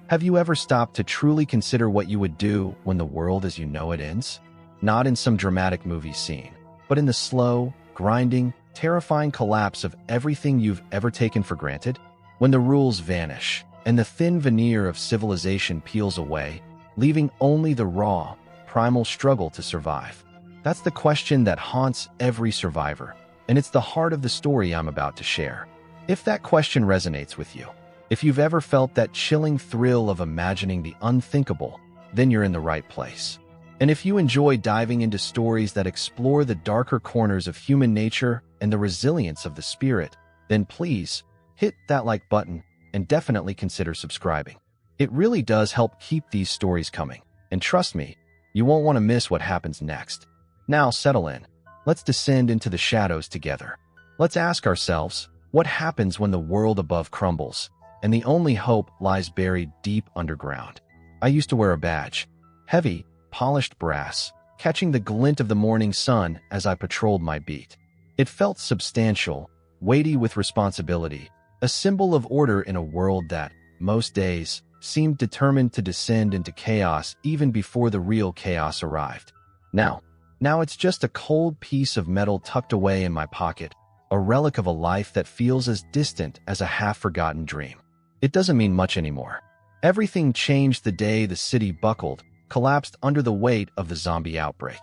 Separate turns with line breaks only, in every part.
Have you ever stopped to truly consider what you would do when the world as you know it ends? Not in some dramatic movie scene, but in the slow, grinding, terrifying collapse of everything you've ever taken for granted? When the rules vanish, and the thin veneer of civilization peels away, leaving only the raw, primal struggle to survive. That's the question that haunts every survivor, and it's the heart of the story I'm about to share. If that question resonates with you, if you've ever felt that chilling thrill of imagining the unthinkable, then you're in the right place. And if you enjoy diving into stories that explore the darker corners of human nature and the resilience of the spirit, then please hit that like button and definitely consider subscribing. It really does help keep these stories coming. And trust me, you won't want to miss what happens next. Now settle in. Let's descend into the shadows together. Let's ask ourselves, what happens when the world above crumbles, and the only hope lies buried deep underground? I used to wear a badge, heavy, polished brass, catching the glint of the morning sun as I patrolled my beat. It felt substantial, weighty with responsibility, a symbol of order in a world that, most days, seemed determined to descend into chaos even before the real chaos arrived. Now it's just a cold piece of metal tucked away in my pocket, a relic of a life that feels as distant as a half-forgotten dream. It doesn't mean much anymore. Everything changed the day the city buckled, collapsed under the weight of the zombie outbreak.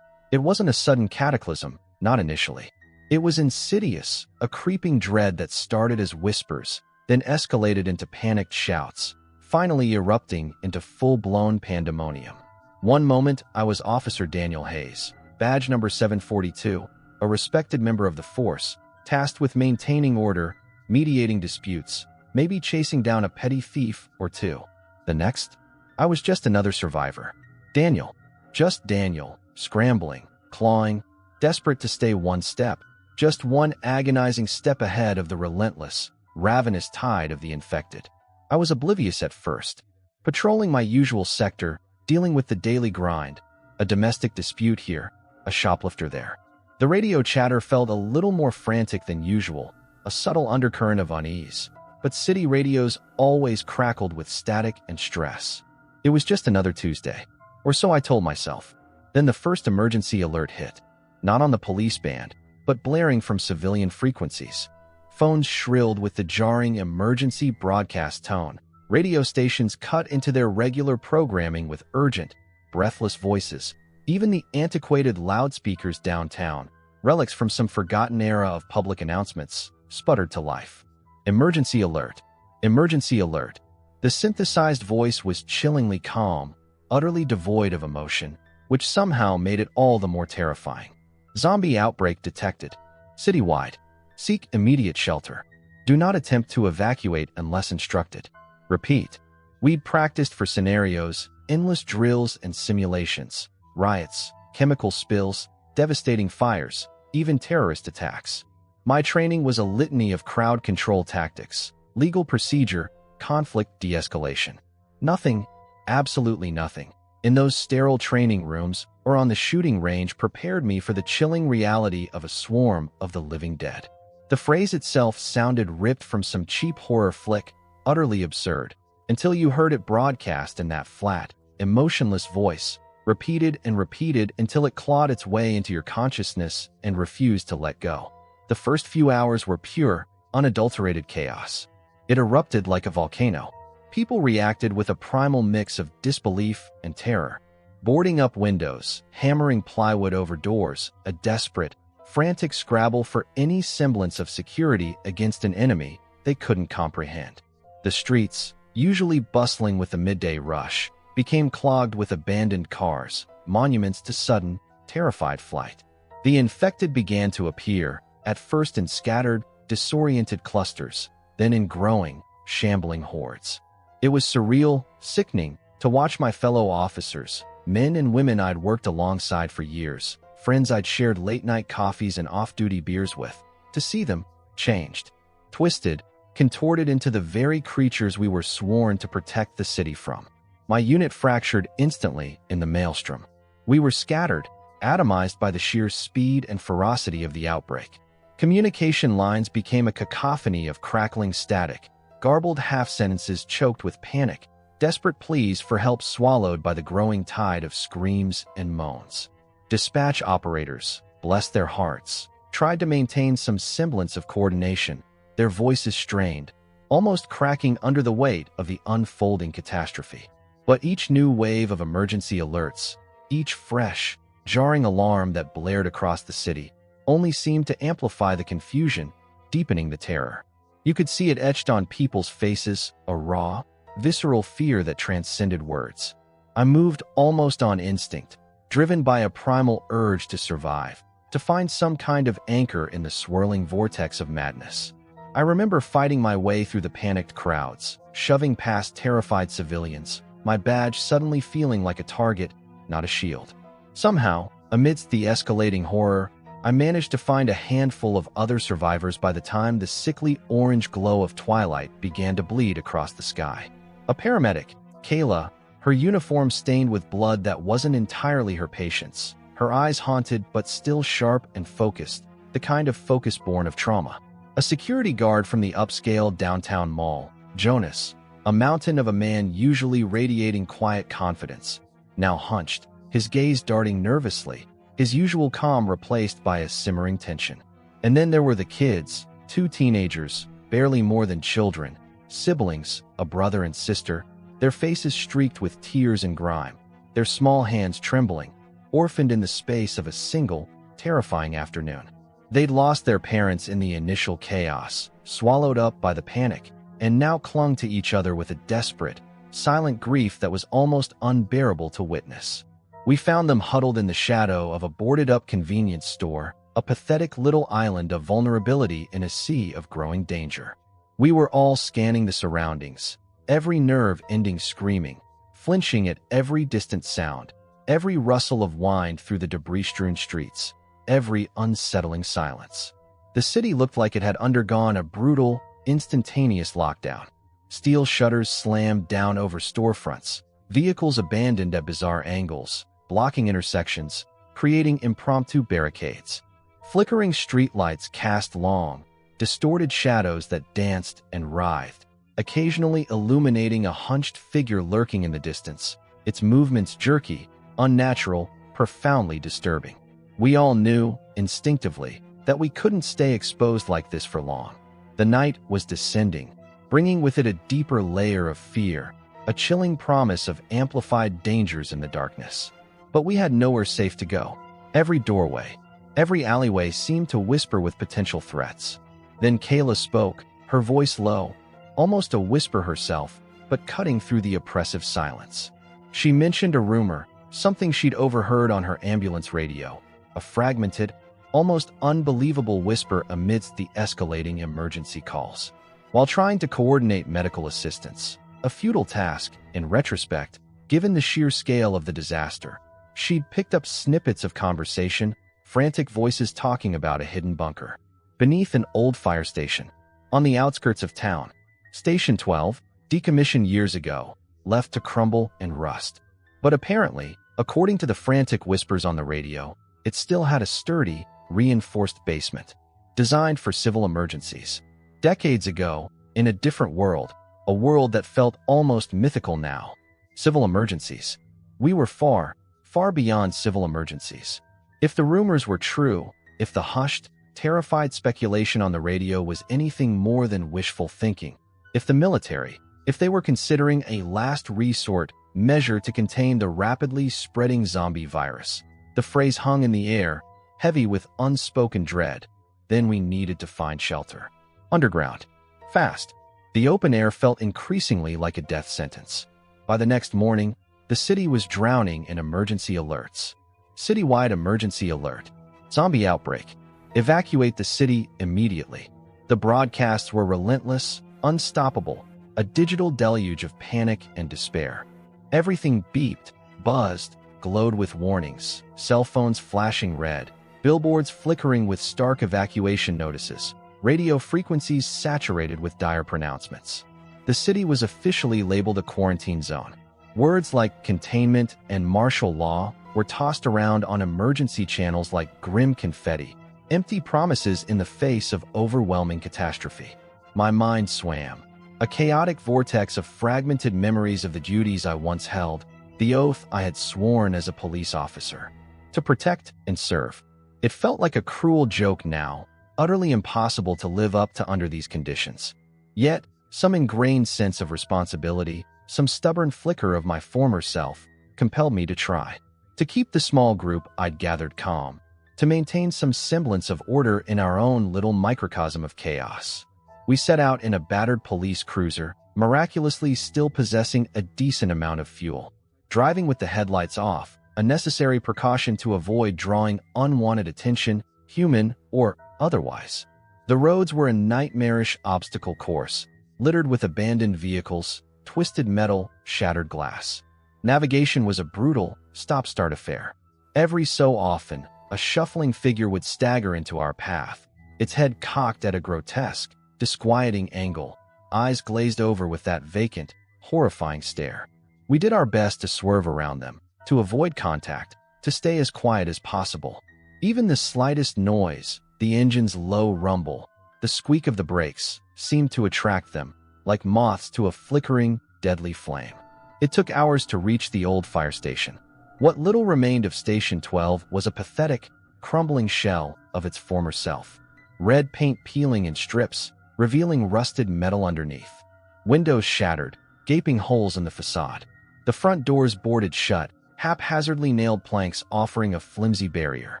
It wasn't a sudden cataclysm, not initially. It was insidious, a creeping dread that started as whispers, then escalated into panicked shouts, finally erupting into full-blown pandemonium. One moment, I was Officer Daniel Hayes, badge number 742, a respected member of the force, tasked with maintaining order, mediating disputes, maybe chasing down a petty thief or two. The next, I was just another survivor. Daniel, just Daniel, scrambling, clawing, desperate to stay one step, just one agonizing step ahead of the relentless, ravenous tide of the infected. I was oblivious at first, patrolling my usual sector, dealing with the daily grind, a domestic dispute here, a shoplifter there. The radio chatter felt a little more frantic than usual, a subtle undercurrent of unease, but city radios always crackled with static and stress. It was just another Tuesday, or so I told myself. Then the first emergency alert hit, not on the police band, but blaring from civilian frequencies. Phones shrilled with the jarring emergency broadcast tone. Radio stations cut into their regular programming with urgent, breathless voices. Even the antiquated loudspeakers downtown, relics from some forgotten era of public announcements, sputtered to life. Emergency alert. Emergency alert. The synthesized voice was chillingly calm, utterly devoid of emotion, which somehow made it all the more terrifying. Zombie outbreak detected. Citywide. Seek immediate shelter. Do not attempt to evacuate unless instructed. Repeat. We'd practiced for scenarios, endless drills and simulations, riots, chemical spills, devastating fires, even terrorist attacks. My training was a litany of crowd control tactics, legal procedure, conflict de-escalation. Nothing, absolutely nothing, in those sterile training rooms or on the shooting range prepared me for the chilling reality of a swarm of the living dead. The phrase itself sounded ripped from some cheap horror flick, utterly absurd, until you heard it broadcast in that flat, emotionless voice, repeated and repeated until it clawed its way into your consciousness and refused to let go. The first few hours were pure, unadulterated chaos. It erupted like a volcano. People reacted with a primal mix of disbelief and terror, boarding up windows, hammering plywood over doors, a desperate, frantic scrabble for any semblance of security against an enemy they couldn't comprehend. The streets, usually bustling with the midday rush, became clogged with abandoned cars, monuments to sudden, terrified flight. The infected began to appear, at first in scattered, disoriented clusters, then in growing, shambling hordes. It was surreal, sickening, to watch my fellow officers, men and women I'd worked alongside for years, friends I'd shared late-night coffees and off-duty beers with, to see them, changed, twisted, contorted into the very creatures we were sworn to protect the city from. My unit fractured instantly in the maelstrom. We were scattered, atomized by the sheer speed and ferocity of the outbreak. Communication lines became a cacophony of crackling static, garbled half-sentences choked with panic, desperate pleas for help swallowed by the growing tide of screams and moans. Dispatch operators, bless their hearts, tried to maintain some semblance of coordination, their voices strained, almost cracking under the weight of the unfolding catastrophe. But each new wave of emergency alerts, each fresh, jarring alarm that blared across the city, only seemed to amplify the confusion, deepening the terror. You could see it etched on people's faces, a raw, visceral fear that transcended words. I moved almost on instinct, driven by a primal urge to survive, to find some kind of anchor in the swirling vortex of madness. I remember fighting my way through the panicked crowds, shoving past terrified civilians, my badge suddenly feeling like a target, not a shield. Somehow, amidst the escalating horror, I managed to find a handful of other survivors by the time the sickly orange glow of twilight began to bleed across the sky. A paramedic, Kayla, her uniform stained with blood that wasn't entirely her patient's, her eyes haunted but still sharp and focused, the kind of focus born of trauma. A security guard from the upscale downtown mall, Jonas, a mountain of a man usually radiating quiet confidence, now hunched, his gaze darting nervously, his usual calm replaced by a simmering tension. And then there were the kids, two teenagers, barely more than children, siblings, a brother and sister, their faces streaked with tears and grime, their small hands trembling, orphaned in the space of a single, terrifying afternoon. They'd lost their parents in the initial chaos, swallowed up by the panic, and now clung to each other with a desperate, silent grief that was almost unbearable to witness. We found them huddled in the shadow of a boarded-up convenience store, a pathetic little island of vulnerability in a sea of growing danger. We were all scanning the surroundings, every nerve ending screaming, flinching at every distant sound, every rustle of wind through the debris-strewn streets, every unsettling silence. The city looked like it had undergone a brutal, instantaneous lockdown. Steel shutters slammed down over storefronts, vehicles abandoned at bizarre angles, blocking intersections, creating impromptu barricades. Flickering streetlights cast long, distorted shadows that danced and writhed, occasionally illuminating a hunched figure lurking in the distance, its movements jerky, unnatural, profoundly disturbing. We all knew, instinctively, that we couldn't stay exposed like this for long. The night was descending, bringing with it a deeper layer of fear, a chilling promise of amplified dangers in the darkness. But we had nowhere safe to go. Every doorway, every alleyway seemed to whisper with potential threats. Then Kayla spoke, her voice low, almost a whisper herself, but cutting through the oppressive silence. She mentioned a rumor, something she'd overheard on her ambulance radio, a fragmented, almost unbelievable whisper amidst the escalating emergency calls. While trying to coordinate medical assistance, a futile task, in retrospect, given the sheer scale of the disaster, she'd picked up snippets of conversation, frantic voices talking about a hidden bunker beneath an old fire station on the outskirts of town. Station 12, decommissioned years ago, left to crumble and rust. But apparently, according to the frantic whispers on the radio, it still had a sturdy, reinforced basement, designed for civil emergencies. Decades ago, in a different world, a world that felt almost mythical now. Civil emergencies. We were far, far beyond civil emergencies. If the rumors were true, if the hushed, terrified speculation on the radio was anything more than wishful thinking, if the military, if they were considering a last resort measure to contain the rapidly spreading zombie virus, the phrase hung in the air, heavy with unspoken dread, then we needed to find shelter. Underground. Fast. The open air felt increasingly like a death sentence. By the next morning, the city was drowning in emergency alerts. Citywide emergency alert. Zombie outbreak. Evacuate the city immediately. The broadcasts were relentless, unstoppable, a digital deluge of panic and despair. Everything beeped, buzzed, glowed with warnings, cell phones flashing red, billboards flickering with stark evacuation notices, radio frequencies saturated with dire pronouncements. The city was officially labeled a quarantine zone. Words like containment and martial law were tossed around on emergency channels like grim confetti, empty promises in the face of overwhelming catastrophe. My mind swam. A chaotic vortex of fragmented memories of the duties I once held, the oath I had sworn as a police officer. To protect and serve. It felt like a cruel joke now, utterly impossible to live up to under these conditions. Yet, some ingrained sense of responsibility, some stubborn flicker of my former self, compelled me to try. To keep the small group I'd gathered calm. To maintain some semblance of order in our own little microcosm of chaos. We set out in a battered police cruiser, miraculously still possessing a decent amount of fuel. Driving with the headlights off, a necessary precaution to avoid drawing unwanted attention, human or otherwise. The roads were a nightmarish obstacle course, littered with abandoned vehicles, twisted metal, shattered glass. Navigation was a brutal, stop-start affair. Every so often, a shuffling figure would stagger into our path, its head cocked at a grotesque, disquieting angle, eyes glazed over with that vacant, horrifying stare. We did our best to swerve around them, to avoid contact, to stay as quiet as possible. Even the slightest noise, the engine's low rumble, the squeak of the brakes, seemed to attract them, like moths to a flickering, deadly flame. It took hours to reach the old fire station. What little remained of Station 12 was a pathetic, crumbling shell of its former self. Red paint peeling in strips, revealing rusted metal underneath. Windows shattered, gaping holes in the facade. The front doors boarded shut, haphazardly nailed planks offering a flimsy barrier.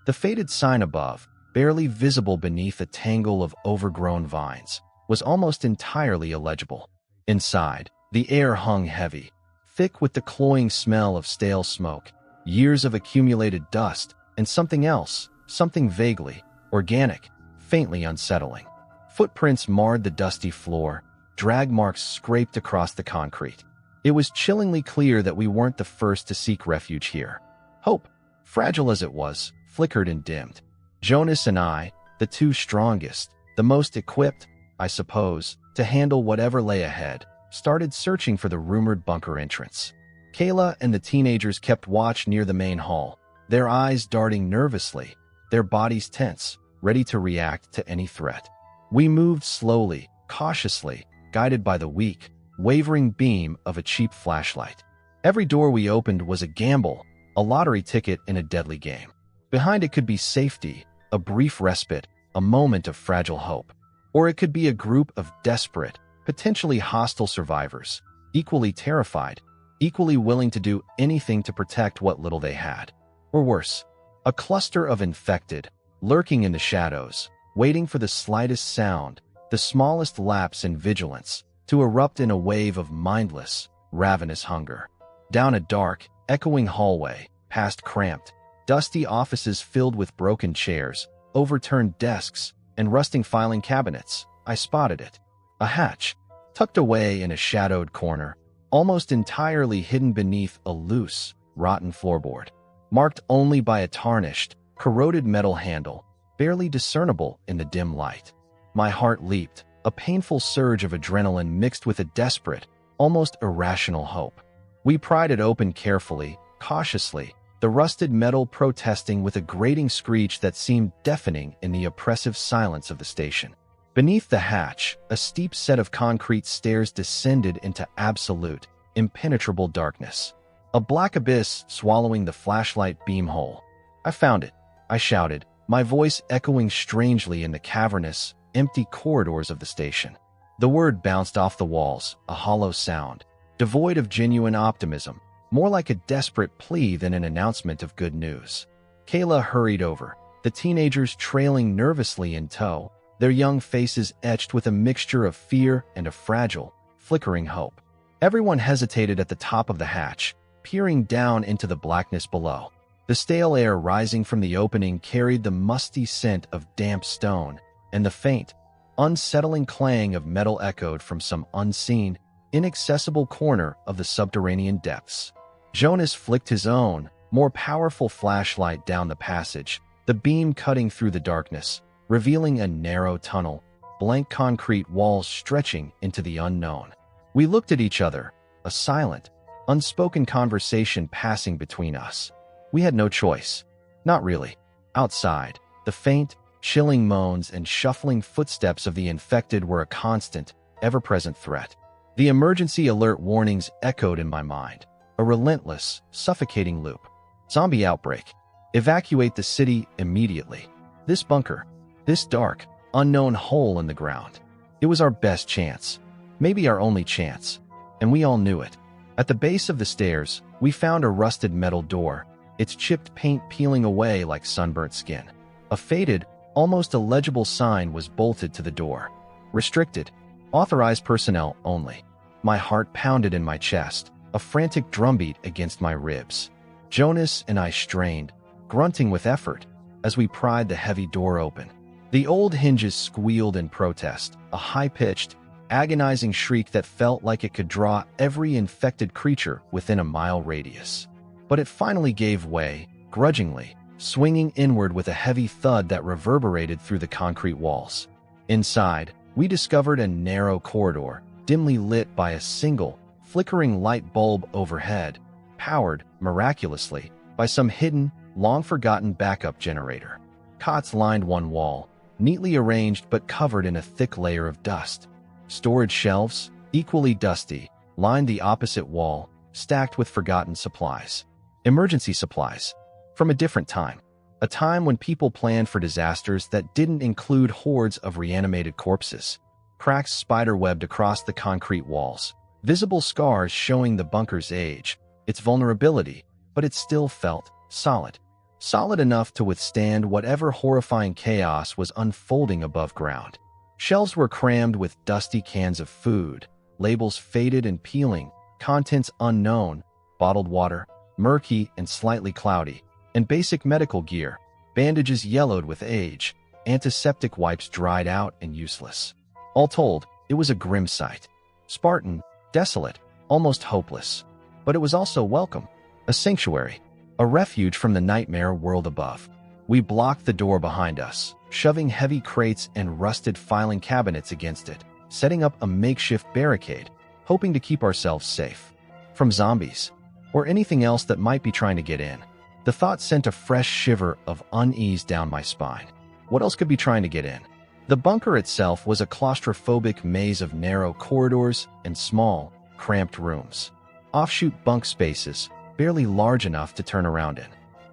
The faded sign above, barely visible beneath a tangle of overgrown vines, was almost entirely illegible. Inside, the air hung heavy, thick with the cloying smell of stale smoke, years of accumulated dust, and something else, something vaguely organic, faintly unsettling. Footprints marred the dusty floor, drag marks scraped across the concrete. It was chillingly clear that we weren't the first to seek refuge here. Hope, fragile as it was, flickered and dimmed. Jonas and I, the two strongest, the most equipped, I suppose, to handle whatever lay ahead, started searching for the rumored bunker entrance. Kayla and the teenagers kept watch near the main hall, their eyes darting nervously, their bodies tense, ready to react to any threat. We moved slowly, cautiously, guided by the weak, wavering beam of a cheap flashlight. Every door we opened was a gamble, a lottery ticket in a deadly game. Behind it could be safety, a brief respite, a moment of fragile hope. Or it could be a group of desperate, potentially hostile survivors, equally terrified, equally willing to do anything to protect what little they had. Or worse, a cluster of infected, lurking in the shadows, waiting for the slightest sound, the smallest lapse in vigilance, to erupt in a wave of mindless, ravenous hunger. Down a dark, echoing hallway, past cramped, dusty offices filled with broken chairs, overturned desks, and rusting filing cabinets, I spotted it. A hatch, tucked away in a shadowed corner, almost entirely hidden beneath a loose, rotten floorboard, marked only by a tarnished, corroded metal handle, barely discernible in the dim light. My heart leaped, a painful surge of adrenaline mixed with a desperate, almost irrational hope. We pried it open carefully, cautiously, the rusted metal protesting with a grating screech that seemed deafening in the oppressive silence of the station. Beneath the hatch, a steep set of concrete stairs descended into absolute, impenetrable darkness. A black abyss swallowing the flashlight beam hole. I found it, I shouted, my voice echoing strangely in the cavernous, empty corridors of the station. The word bounced off the walls, a hollow sound, devoid of genuine optimism, more like a desperate plea than an announcement of good news. Kayla hurried over, the teenagers trailing nervously in tow, their young faces etched with a mixture of fear and a fragile, flickering hope. Everyone hesitated at the top of the hatch, peering down into the blackness below. The stale air rising from the opening carried the musty scent of damp stone, and the faint, unsettling clang of metal echoed from some unseen, inaccessible corner of the subterranean depths. Jonas flicked his own, more powerful flashlight down the passage, the beam cutting through the darkness, revealing a narrow tunnel, blank concrete walls stretching into the unknown. We looked at each other, a silent, unspoken conversation passing between us. We had no choice. Not really. Outside, the faint, chilling moans and shuffling footsteps of the infected were a constant, ever-present threat. The emergency alert warnings echoed in my mind. A relentless, suffocating loop. Zombie outbreak. Evacuate the city immediately. This bunker. This dark, unknown hole in the ground. It was our best chance. Maybe our only chance. And we all knew it. At the base of the stairs, we found a rusted metal door, its chipped paint peeling away like sunburnt skin. A faded, almost illegible sign was bolted to the door. Restricted. Authorized personnel only. My heart pounded in my chest, a frantic drumbeat against my ribs. Jonas and I strained, grunting with effort, as we pried the heavy door open. The old hinges squealed in protest, a high-pitched, agonizing shriek that felt like it could draw every infected creature within a mile radius. But it finally gave way, grudgingly, swinging inward with a heavy thud that reverberated through the concrete walls. Inside, we discovered a narrow corridor, dimly lit by a single, flickering light bulb overhead, powered, miraculously, by some hidden, long-forgotten backup generator. Cots lined one wall, neatly arranged but covered in a thick layer of dust. Storage shelves, equally dusty, lined the opposite wall, stacked with forgotten supplies. Emergency supplies. From a different time. A time when people planned for disasters that didn't include hordes of reanimated corpses. Cracks spider-webbed across the concrete walls. Visible scars showing the bunker's age, its vulnerability, but it still felt solid. Solid enough to withstand whatever horrifying chaos was unfolding above ground. Shelves were crammed with dusty cans of food, labels faded and peeling, contents unknown, bottled water, murky and slightly cloudy, and basic medical gear, bandages yellowed with age, antiseptic wipes dried out and useless. All told, it was a grim sight. Spartan, desolate, almost hopeless. But it was also welcome. A sanctuary. A refuge from the nightmare world above. We blocked the door behind us, shoving heavy crates and rusted filing cabinets against it, setting up a makeshift barricade, hoping to keep ourselves safe. From zombies. Or anything else that might be trying to get in. The thought sent a fresh shiver of unease down my spine. What else could be trying to get in? The bunker itself was a claustrophobic maze of narrow corridors and small, cramped rooms. Offshoot bunk spaces, barely large enough to turn around in.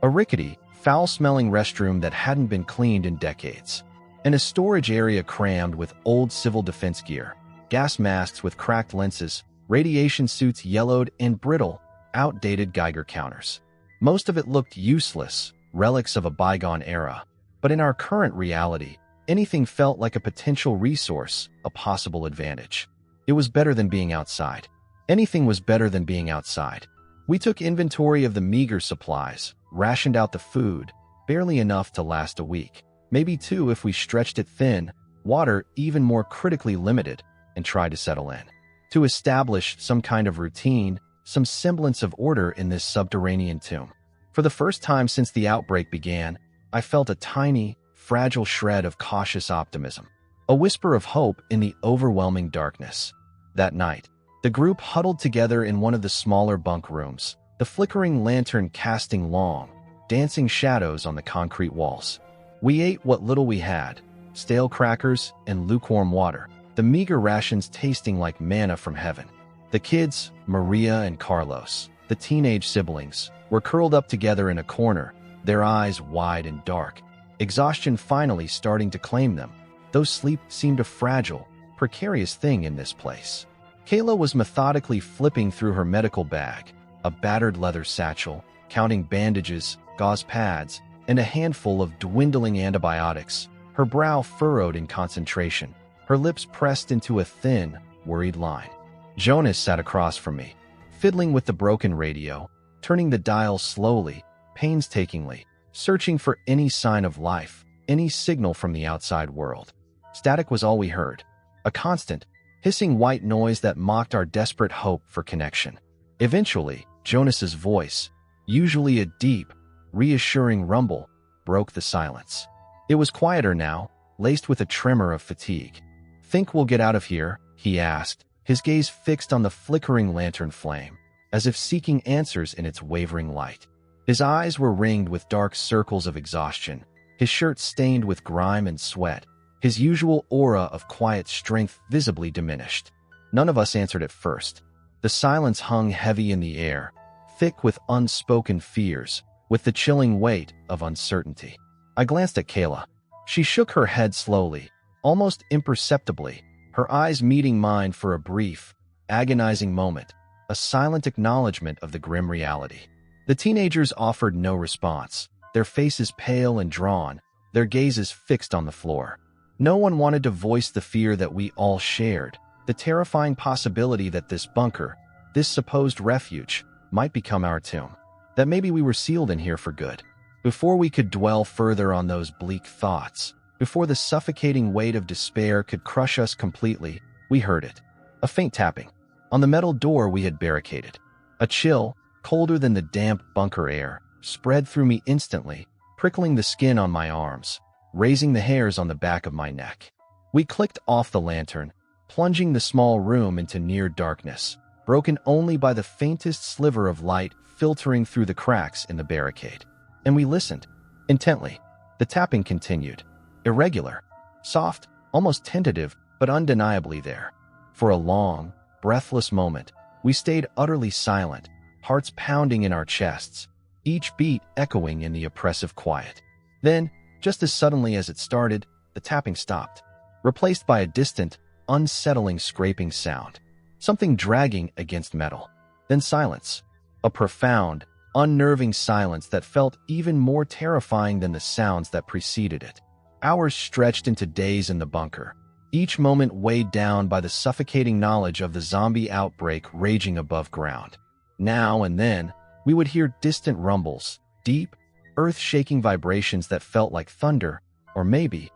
A rickety, foul-smelling restroom that hadn't been cleaned in decades. And a storage area crammed with old civil defense gear, gas masks with cracked lenses, radiation suits yellowed and brittle, outdated Geiger counters. Most of it looked useless, relics of a bygone era. But in our current reality, anything felt like a potential resource, a possible advantage. It was better than being outside. Anything was better than being outside. We took inventory of the meager supplies, rationed out the food, barely enough to last a week, maybe two if we stretched it thin, water even more critically limited, and tried to settle in. To establish some kind of routine, some semblance of order in this subterranean tomb. For the first time since the outbreak began, I felt a tiny, fragile shred of cautious optimism. A whisper of hope in the overwhelming darkness. That night, the group huddled together in one of the smaller bunk rooms, the flickering lantern casting long, dancing shadows on the concrete walls. We ate what little we had, stale crackers and lukewarm water, the meager rations tasting like manna from heaven. The kids, Maria and Carlos, the teenage siblings, were curled up together in a corner, their eyes wide and dark, exhaustion finally starting to claim them, though sleep seemed a fragile, precarious thing in this place. Kayla was methodically flipping through her medical bag, a battered leather satchel, counting bandages, gauze pads, and a handful of dwindling antibiotics, her brow furrowed in concentration, her lips pressed into a thin, worried line. Jonas sat across from me, fiddling with the broken radio, turning the dial slowly, painstakingly, searching for any sign of life, any signal from the outside world. Static was all we heard, a constant, hissing white noise that mocked our desperate hope for connection. Eventually, Jonas's voice, usually a deep, reassuring rumble, broke the silence. It was quieter now, laced with a tremor of fatigue. "Think we'll get out of here?" he asked, his gaze fixed on the flickering lantern flame, as if seeking answers in its wavering light. His eyes were ringed with dark circles of exhaustion, his shirt stained with grime and sweat, his usual aura of quiet strength visibly diminished. None of us answered at first. The silence hung heavy in the air, thick with unspoken fears, with the chilling weight of uncertainty. I glanced at Kayla. She shook her head slowly, almost imperceptibly, her eyes meeting mine for a brief, agonizing moment, a silent acknowledgement of the grim reality. The teenagers offered no response, their faces pale and drawn, their gazes fixed on the floor. No one wanted to voice the fear that we all shared, the terrifying possibility that this bunker, this supposed refuge, might become our tomb, that maybe we were sealed in here for good. Before we could dwell further on those bleak thoughts, before the suffocating weight of despair could crush us completely, we heard it. A faint tapping. On the metal door we had barricaded. A chill, colder than the damp bunker air, spread through me instantly, prickling the skin on my arms, raising the hairs on the back of my neck. We clicked off the lantern, plunging the small room into near darkness, broken only by the faintest sliver of light filtering through the cracks in the barricade. And we listened, intently. The tapping continued. Irregular, soft, almost tentative, but undeniably there. For a long, breathless moment, we stayed utterly silent, hearts pounding in our chests, each beat echoing in the oppressive quiet. Then, just as suddenly as it started, the tapping stopped, replaced by a distant, unsettling scraping sound, something dragging against metal. Then silence, a profound, unnerving silence that felt even more terrifying than the sounds that preceded it. Hours stretched into days in the bunker, each moment weighed down by the suffocating knowledge of the zombie outbreak raging above ground. Now and then, we would hear distant rumbles, deep, earth-shaking vibrations that felt like thunder, or maybe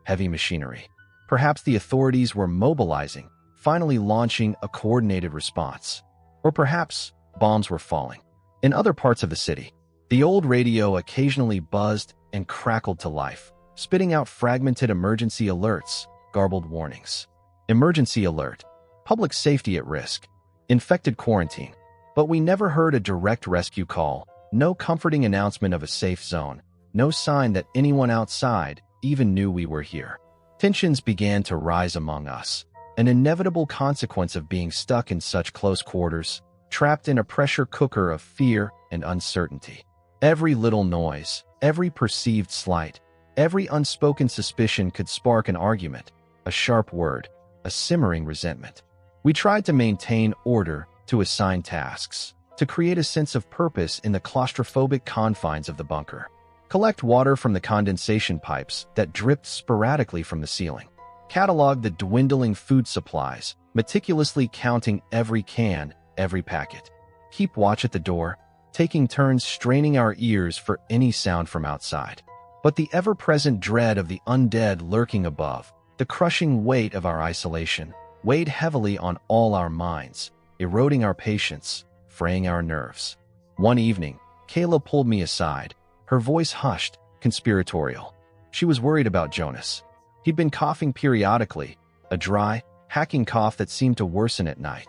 heavy machinery. Perhaps the authorities were mobilizing, finally launching a coordinated response. Or perhaps bombs were falling. In other parts of the city, the old radio occasionally buzzed and crackled to life, spitting out fragmented emergency alerts, garbled warnings. Emergency alert. Public safety at risk. Infected quarantine. But we never heard a direct rescue call, no comforting announcement of a safe zone, no sign that anyone outside even knew we were here. Tensions began to rise among us, an inevitable consequence of being stuck in such close quarters, trapped in a pressure cooker of fear and uncertainty. Every little noise, every perceived slight, every unspoken suspicion could spark an argument, a sharp word, a simmering resentment. We tried to maintain order, to assign tasks, to create a sense of purpose in the claustrophobic confines of the bunker. Collect water from the condensation pipes that dripped sporadically from the ceiling. Catalog the dwindling food supplies, meticulously counting every can, every packet. Keep watch at the door, taking turns straining our ears for any sound from outside. But the ever-present dread of the undead lurking above, the crushing weight of our isolation, weighed heavily on all our minds, eroding our patience, fraying our nerves. One evening, Kayla pulled me aside, her voice hushed, conspiratorial. She was worried about Jonas. He'd been coughing periodically, a dry, hacking cough that seemed to worsen at night.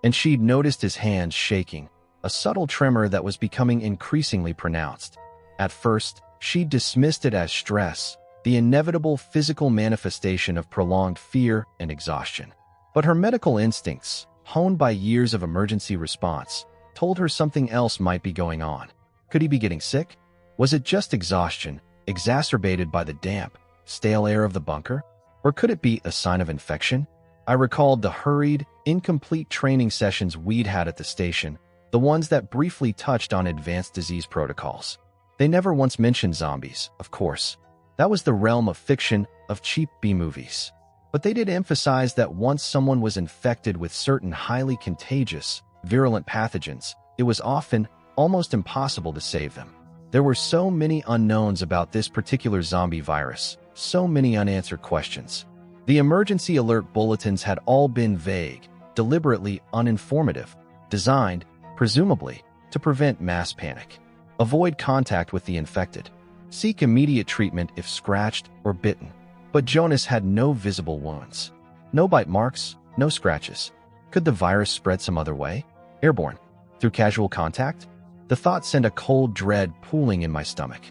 And she'd noticed his hands shaking, a subtle tremor that was becoming increasingly pronounced. At first, she dismissed it as stress, the inevitable physical manifestation of prolonged fear and exhaustion. But her medical instincts, honed by years of emergency response, told her something else might be going on. Could he be getting sick? Was it just exhaustion, exacerbated by the damp, stale air of the bunker? Or could it be a sign of infection? I recalled the hurried, incomplete training sessions we'd had at the station, the ones that briefly touched on advanced disease protocols. They never once mentioned zombies, of course. That was the realm of fiction, of cheap B-movies. But they did emphasize that once someone was infected with certain highly contagious, virulent pathogens, it was often almost impossible to save them. There were so many unknowns about this particular zombie virus, so many unanswered questions. The emergency alert bulletins had all been vague, deliberately uninformative, designed, presumably, to prevent mass panic. Avoid contact with the infected. Seek immediate treatment if scratched or bitten. But Jonas had no visible wounds. No bite marks, no scratches. Could the virus spread some other way? Airborne? Through casual contact? The thought sent a cold dread pooling in my stomach.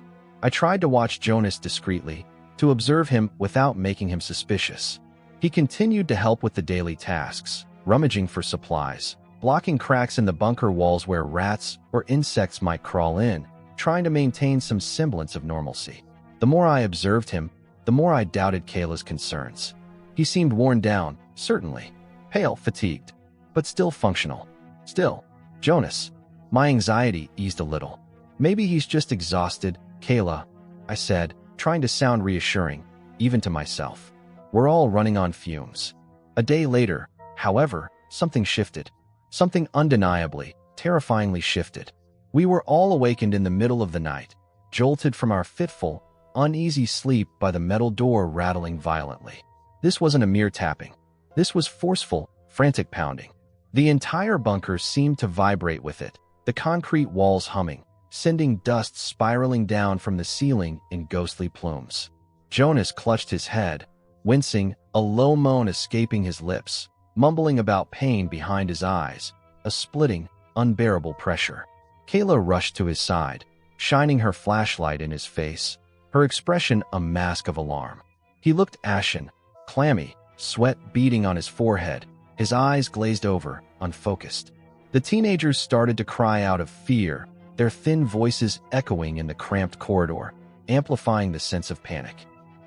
I tried to watch Jonas discreetly, to observe him without making him suspicious. He continued to help with the daily tasks, rummaging for supplies, blocking cracks in the bunker walls where rats or insects might crawl in, trying to maintain some semblance of normalcy. The more I observed him, the more I doubted Kayla's concerns. He seemed worn down, certainly, pale, fatigued, but still functional. Still, Jonas. My anxiety eased a little. Maybe he's just exhausted, Kayla, I said, trying to sound reassuring, even to myself. We're all running on fumes. A day later, however, something shifted. Something undeniably, terrifyingly shifted. We were all awakened in the middle of the night, jolted from our fitful, uneasy sleep by the metal door rattling violently. This wasn't a mere tapping. This was forceful, frantic pounding. The entire bunker seemed to vibrate with it, the concrete walls humming, sending dust spiraling down from the ceiling in ghostly plumes. Jonas clutched his head, wincing, a low moan escaping his lips, mumbling about pain behind his eyes, a splitting, unbearable pressure. Kayla rushed to his side, shining her flashlight in his face, her expression a mask of alarm. He looked ashen, clammy, sweat beading on his forehead, his eyes glazed over, unfocused. The teenagers started to cry out of fear, their thin voices echoing in the cramped corridor, amplifying the sense of panic.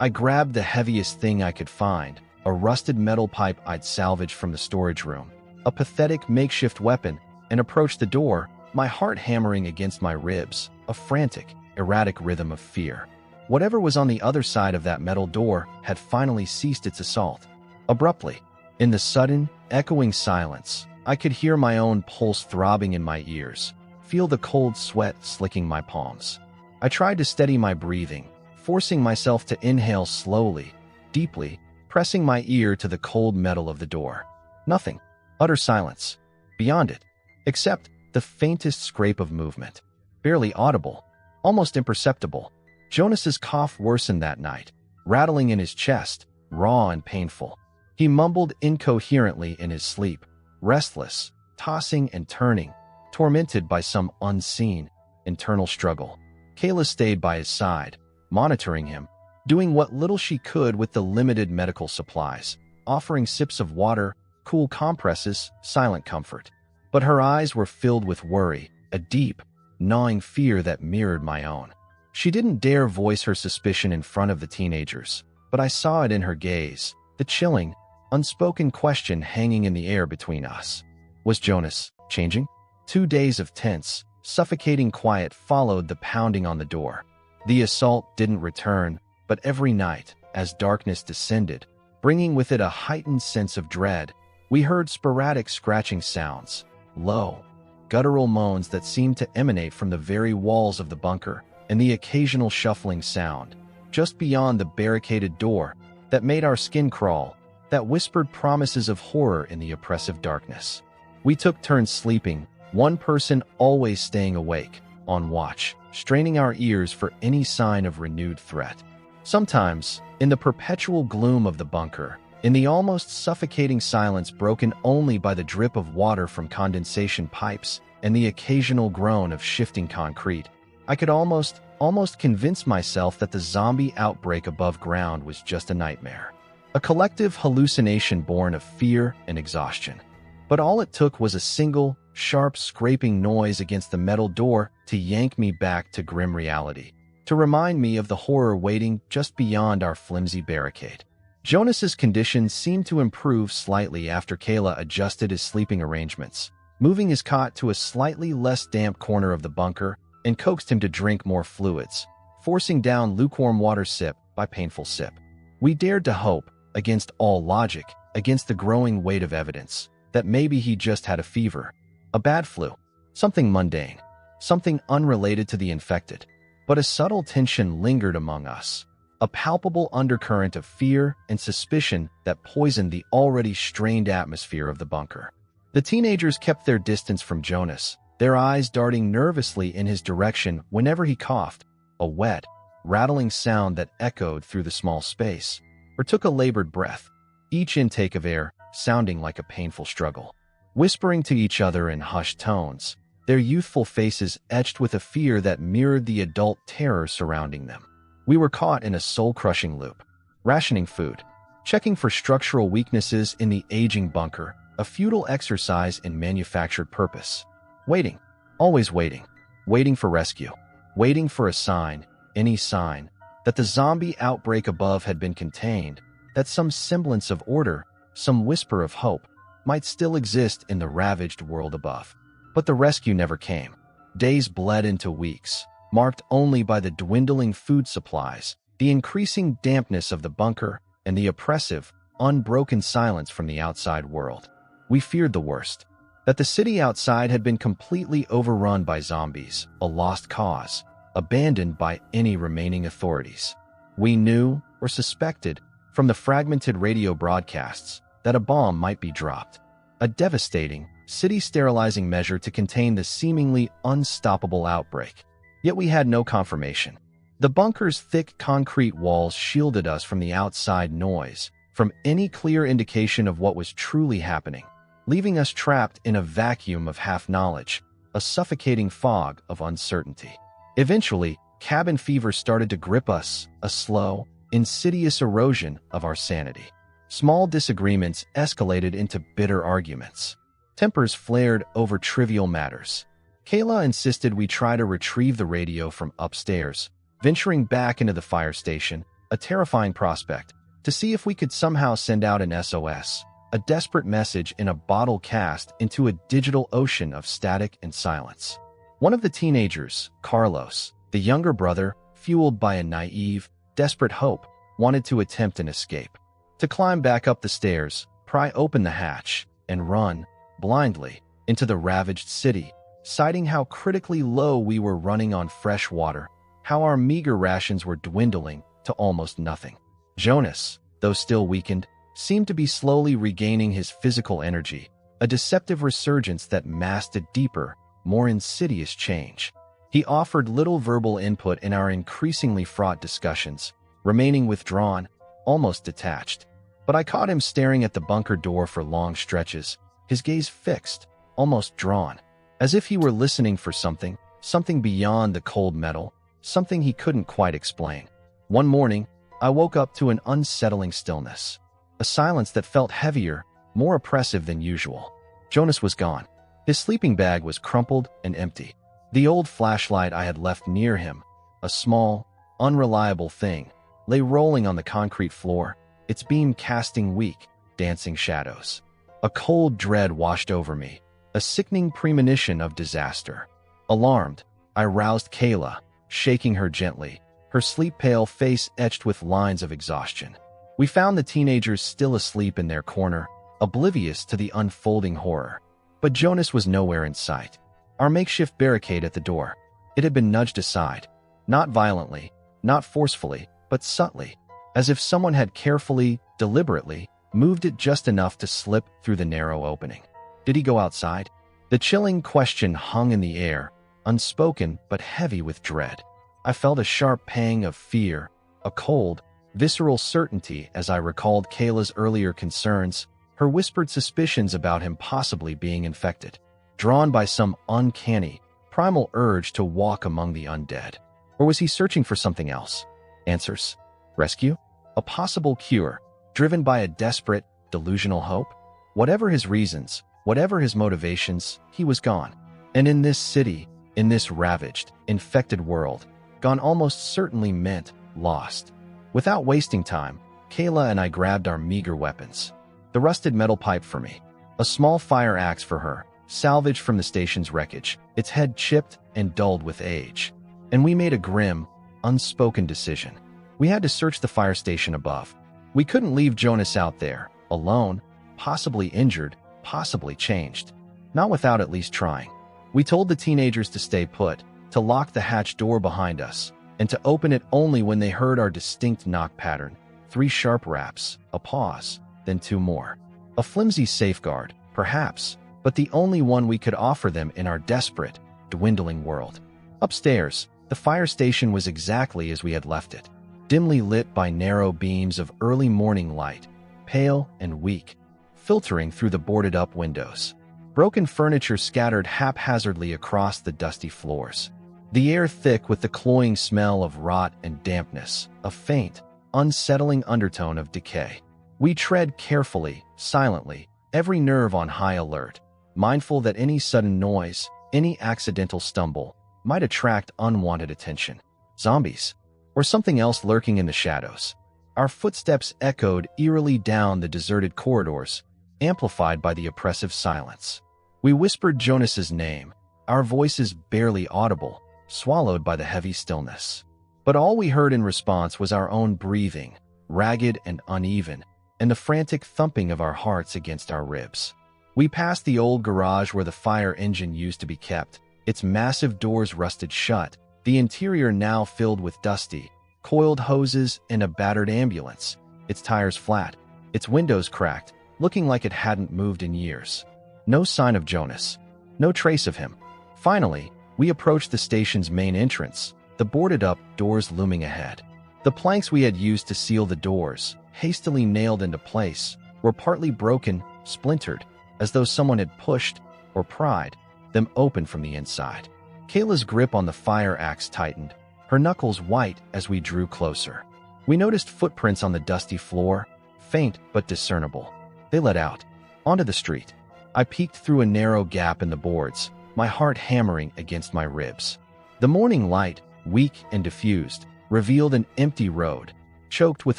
I grabbed the heaviest thing I could find, a rusted metal pipe I'd salvaged from the storage room, a pathetic makeshift weapon, and approached the door, my heart hammering against my ribs, a frantic, erratic rhythm of fear. Whatever was on the other side of that metal door had finally ceased its assault. Abruptly, in the sudden, echoing silence, I could hear my own pulse throbbing in my ears, feel the cold sweat slicking my palms. I tried to steady my breathing, forcing myself to inhale slowly, deeply, pressing my ear to the cold metal of the door. Nothing. Utter silence. Beyond it, except the faintest scrape of movement. Barely audible, almost imperceptible. Jonas's cough worsened that night, rattling in his chest, raw and painful. He mumbled incoherently in his sleep, restless, tossing and turning, tormented by some unseen, internal struggle. Kayla stayed by his side, monitoring him, doing what little she could with the limited medical supplies, offering sips of water, cool compresses, silent comfort. But her eyes were filled with worry, a deep, gnawing fear that mirrored my own. She didn't dare voice her suspicion in front of the teenagers, but I saw it in her gaze, the chilling, unspoken question hanging in the air between us. Was Jonas changing? 2 days of tense, suffocating quiet followed the pounding on the door. The assault didn't return, but every night, as darkness descended, bringing with it a heightened sense of dread, we heard sporadic scratching sounds, low, guttural moans that seemed to emanate from the very walls of the bunker, and the occasional shuffling sound, just beyond the barricaded door, that made our skin crawl, that whispered promises of horror in the oppressive darkness. We took turns sleeping, one person always staying awake, on watch, straining our ears for any sign of renewed threat. Sometimes, in the perpetual gloom of the bunker, in the almost suffocating silence broken only by the drip of water from condensation pipes and the occasional groan of shifting concrete, I could almost convince myself that the zombie outbreak above ground was just a nightmare. A collective hallucination born of fear and exhaustion. But all it took was a single, sharp scraping noise against the metal door to yank me back to grim reality, to remind me of the horror waiting just beyond our flimsy barricade. Jonas's condition seemed to improve slightly after Kayla adjusted his sleeping arrangements, moving his cot to a slightly less damp corner of the bunker and coaxed him to drink more fluids, forcing down lukewarm water sip by painful sip. We dared to hope, against all logic, against the growing weight of evidence, that maybe he just had a fever, a bad flu, something mundane, something unrelated to the infected. But a subtle tension lingered among us, a palpable undercurrent of fear and suspicion that poisoned the already strained atmosphere of the bunker. The teenagers kept their distance from Jonas, their eyes darting nervously in his direction whenever he coughed, a wet, rattling sound that echoed through the small space, or took a labored breath, each intake of air sounding like a painful struggle. Whispering to each other in hushed tones, their youthful faces etched with a fear that mirrored the adult terror surrounding them. We were caught in a soul-crushing loop. Rationing food, checking for structural weaknesses in the aging bunker, a futile exercise in manufactured purpose. Waiting, always waiting, waiting for rescue, waiting for a sign, any sign, that the zombie outbreak above had been contained, that some semblance of order, some whisper of hope, might still exist in the ravaged world above. But the rescue never came. Days bled into weeks, marked only by the dwindling food supplies, the increasing dampness of the bunker, and the oppressive, unbroken silence from the outside world. We feared the worst, that the city outside had been completely overrun by zombies, a lost cause, abandoned by any remaining authorities. We knew, or suspected, from the fragmented radio broadcasts, that a bomb might be dropped. A devastating, city-sterilizing measure to contain the seemingly unstoppable outbreak. Yet we had no confirmation. The bunker's thick concrete walls shielded us from the outside noise, from any clear indication of what was truly happening, leaving us trapped in a vacuum of half-knowledge, a suffocating fog of uncertainty. Eventually, cabin fever started to grip us, a slow, insidious erosion of our sanity. Small disagreements escalated into bitter arguments. Tempers flared over trivial matters. Kayla insisted we try to retrieve the radio from upstairs, venturing back into the fire station, a terrifying prospect, to see if we could somehow send out an SOS, a desperate message in a bottle cast into a digital ocean of static and silence. One of the teenagers, Carlos, the younger brother, fueled by a naive, desperate hope, wanted to attempt an escape. To climb back up the stairs, pry open the hatch, and run, blindly, into the ravaged city, citing how critically low we were running on fresh water, how our meager rations were dwindling to almost nothing. Jonas, though still weakened, seemed to be slowly regaining his physical energy, a deceptive resurgence that masked a deeper, more insidious change. He offered little verbal input in our increasingly fraught discussions, remaining withdrawn, almost detached. But I caught him staring at the bunker door for long stretches, his gaze fixed, almost drawn, as if he were listening for something beyond the cold metal, something he couldn't quite explain. One morning, I woke up to an unsettling stillness, a silence that felt heavier, more oppressive than usual. Jonas was gone. His sleeping bag was crumpled and empty. The old flashlight I had left near him, a small, unreliable thing, lay rolling on the concrete floor, its beam casting weak, dancing shadows. A cold dread washed over me, a sickening premonition of disaster. Alarmed, I roused Kayla, shaking her gently, her sleep-pale face etched with lines of exhaustion. We found the teenagers still asleep in their corner, oblivious to the unfolding horror. But Jonas was nowhere in sight. Our makeshift barricade at the door, it had been nudged aside, not violently, not forcefully, but subtly, as if someone had carefully, deliberately, moved it just enough to slip through the narrow opening. Did he go outside? The chilling question hung in the air, unspoken but heavy with dread. I felt a sharp pang of fear, a cold, visceral certainty as I recalled Kayla's earlier concerns, her whispered suspicions about him possibly being infected, drawn by some uncanny, primal urge to walk among the undead. Or was he searching for something else? Answers? Rescue? A possible cure, driven by a desperate, delusional hope? Whatever his reasons, whatever his motivations, he was gone. And in this city, in this ravaged, infected world, gone almost certainly meant lost. Without wasting time, Kayla and I grabbed our meager weapons. The rusted metal pipe for me, a small fire axe for her, salvaged from the station's wreckage, its head chipped and dulled with age. And we made a grim, unspoken decision. We had to search the fire station above. We couldn't leave Jonas out there, alone, possibly injured, possibly changed. Not without at least trying. We told the teenagers to stay put, to lock the hatch door behind us, and to open it only when they heard our distinct knock pattern, 3 sharp raps, a pause, then 2 more. A flimsy safeguard, perhaps, but the only one we could offer them in our desperate, dwindling world. Upstairs, the fire station was exactly as we had left it, dimly lit by narrow beams of early morning light, pale and weak, filtering through the boarded-up windows. Broken furniture scattered haphazardly across the dusty floors. the air thick with the cloying smell of rot and dampness, a faint, unsettling undertone of decay. We tread carefully, silently, every nerve on high alert, mindful that any sudden noise, any accidental stumble, might attract unwanted attention. Zombies, or something else lurking in the shadows. Our footsteps echoed eerily down the deserted corridors, amplified by the oppressive silence. We whispered Jonas's name, our voices barely audible, swallowed by the heavy stillness. But all we heard in response was our own breathing, ragged and uneven, and the frantic thumping of our hearts against our ribs. We passed the old garage where the fire engine used to be kept, its massive doors rusted shut, the interior now filled with dusty, coiled hoses and a battered ambulance, its tires flat, its windows cracked, looking like it hadn't moved in years. No sign of Jonas. No trace of him. Finally, we approached the station's main entrance, the boarded-up doors looming ahead. The planks we had used to seal the doors, hastily nailed into place, were partly broken, splintered, as though someone had pushed, or pried, them open from the inside. Kayla's grip on the fire axe tightened, her knuckles white as we drew closer. We noticed footprints on the dusty floor, faint but discernible. They led out, onto the street. I peeked through a narrow gap in the boards, my heart hammering against my ribs. The morning light, weak and diffused, revealed an empty road, choked with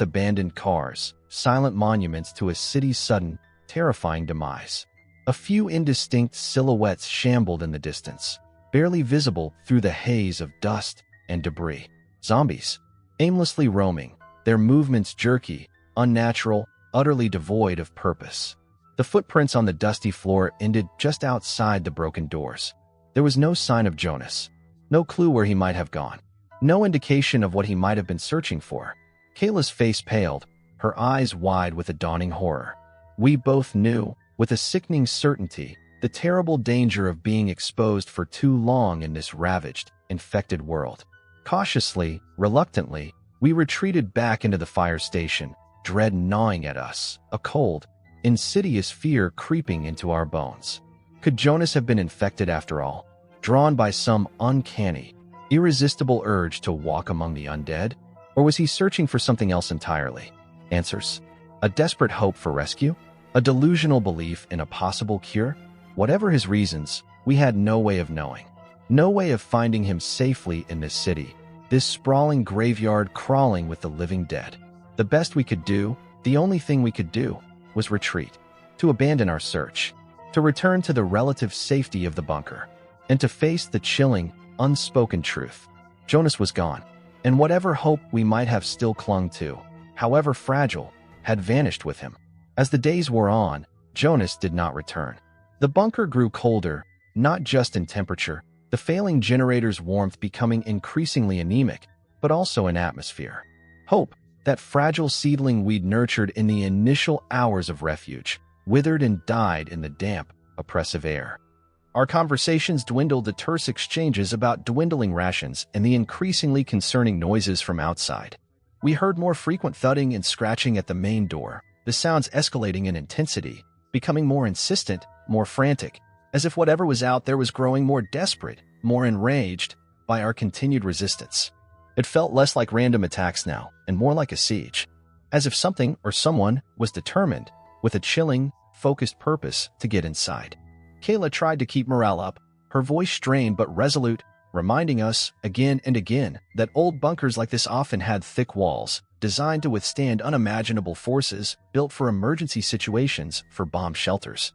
abandoned cars, silent monuments to a city's sudden, terrifying demise. A few indistinct silhouettes shambled in the distance, barely visible through the haze of dust and debris. Zombies, aimlessly roaming, their movements jerky, unnatural, utterly devoid of purpose. The footprints on the dusty floor ended just outside the broken doors. There was no sign of Jonas, no clue where he might have gone, no indication of what he might have been searching for. Kayla's face paled, her eyes wide with a dawning horror. We both knew, with a sickening certainty, the terrible danger of being exposed for too long in this ravaged, infected world. Cautiously, reluctantly, we retreated back into the fire station, dread gnawing at us, a cold, insidious fear creeping into our bones. Could Jonas have been infected after all, drawn by some uncanny, irresistible urge to walk among the undead? Or was he searching for something else entirely? Answers? A desperate hope for rescue? A delusional belief in a possible cure? Whatever his reasons, we had no way of knowing. No way of finding him safely in this city, this sprawling graveyard crawling with the living dead. The best we could do, the only thing we could do, was retreat, to abandon our search, to return to the relative safety of the bunker, and to face the chilling, unspoken truth. Jonas was gone, and whatever hope we might have still clung to, however fragile, had vanished with him. As the days wore on, Jonas did not return. The bunker grew colder, not just in temperature, the failing generator's warmth becoming increasingly anemic, but also in atmosphere. Hope, that fragile seedling we'd nurtured in the initial hours of refuge, withered and died in the damp, oppressive air. Our conversations dwindled to terse exchanges about dwindling rations and the increasingly concerning noises from outside. We heard more frequent thudding and scratching at the main door, the sounds escalating in intensity, becoming more insistent, more frantic, as if whatever was out there was growing more desperate, more enraged by our continued resistance. It felt less like random attacks now, and more like a siege, as if something or someone was determined, with a chilling, focused purpose, to get inside. Kayla tried to keep morale up, her voice strained but resolute, reminding us, again and again, that old bunkers like this often had thick walls, designed to withstand unimaginable forces, built for emergency situations, for bomb shelters,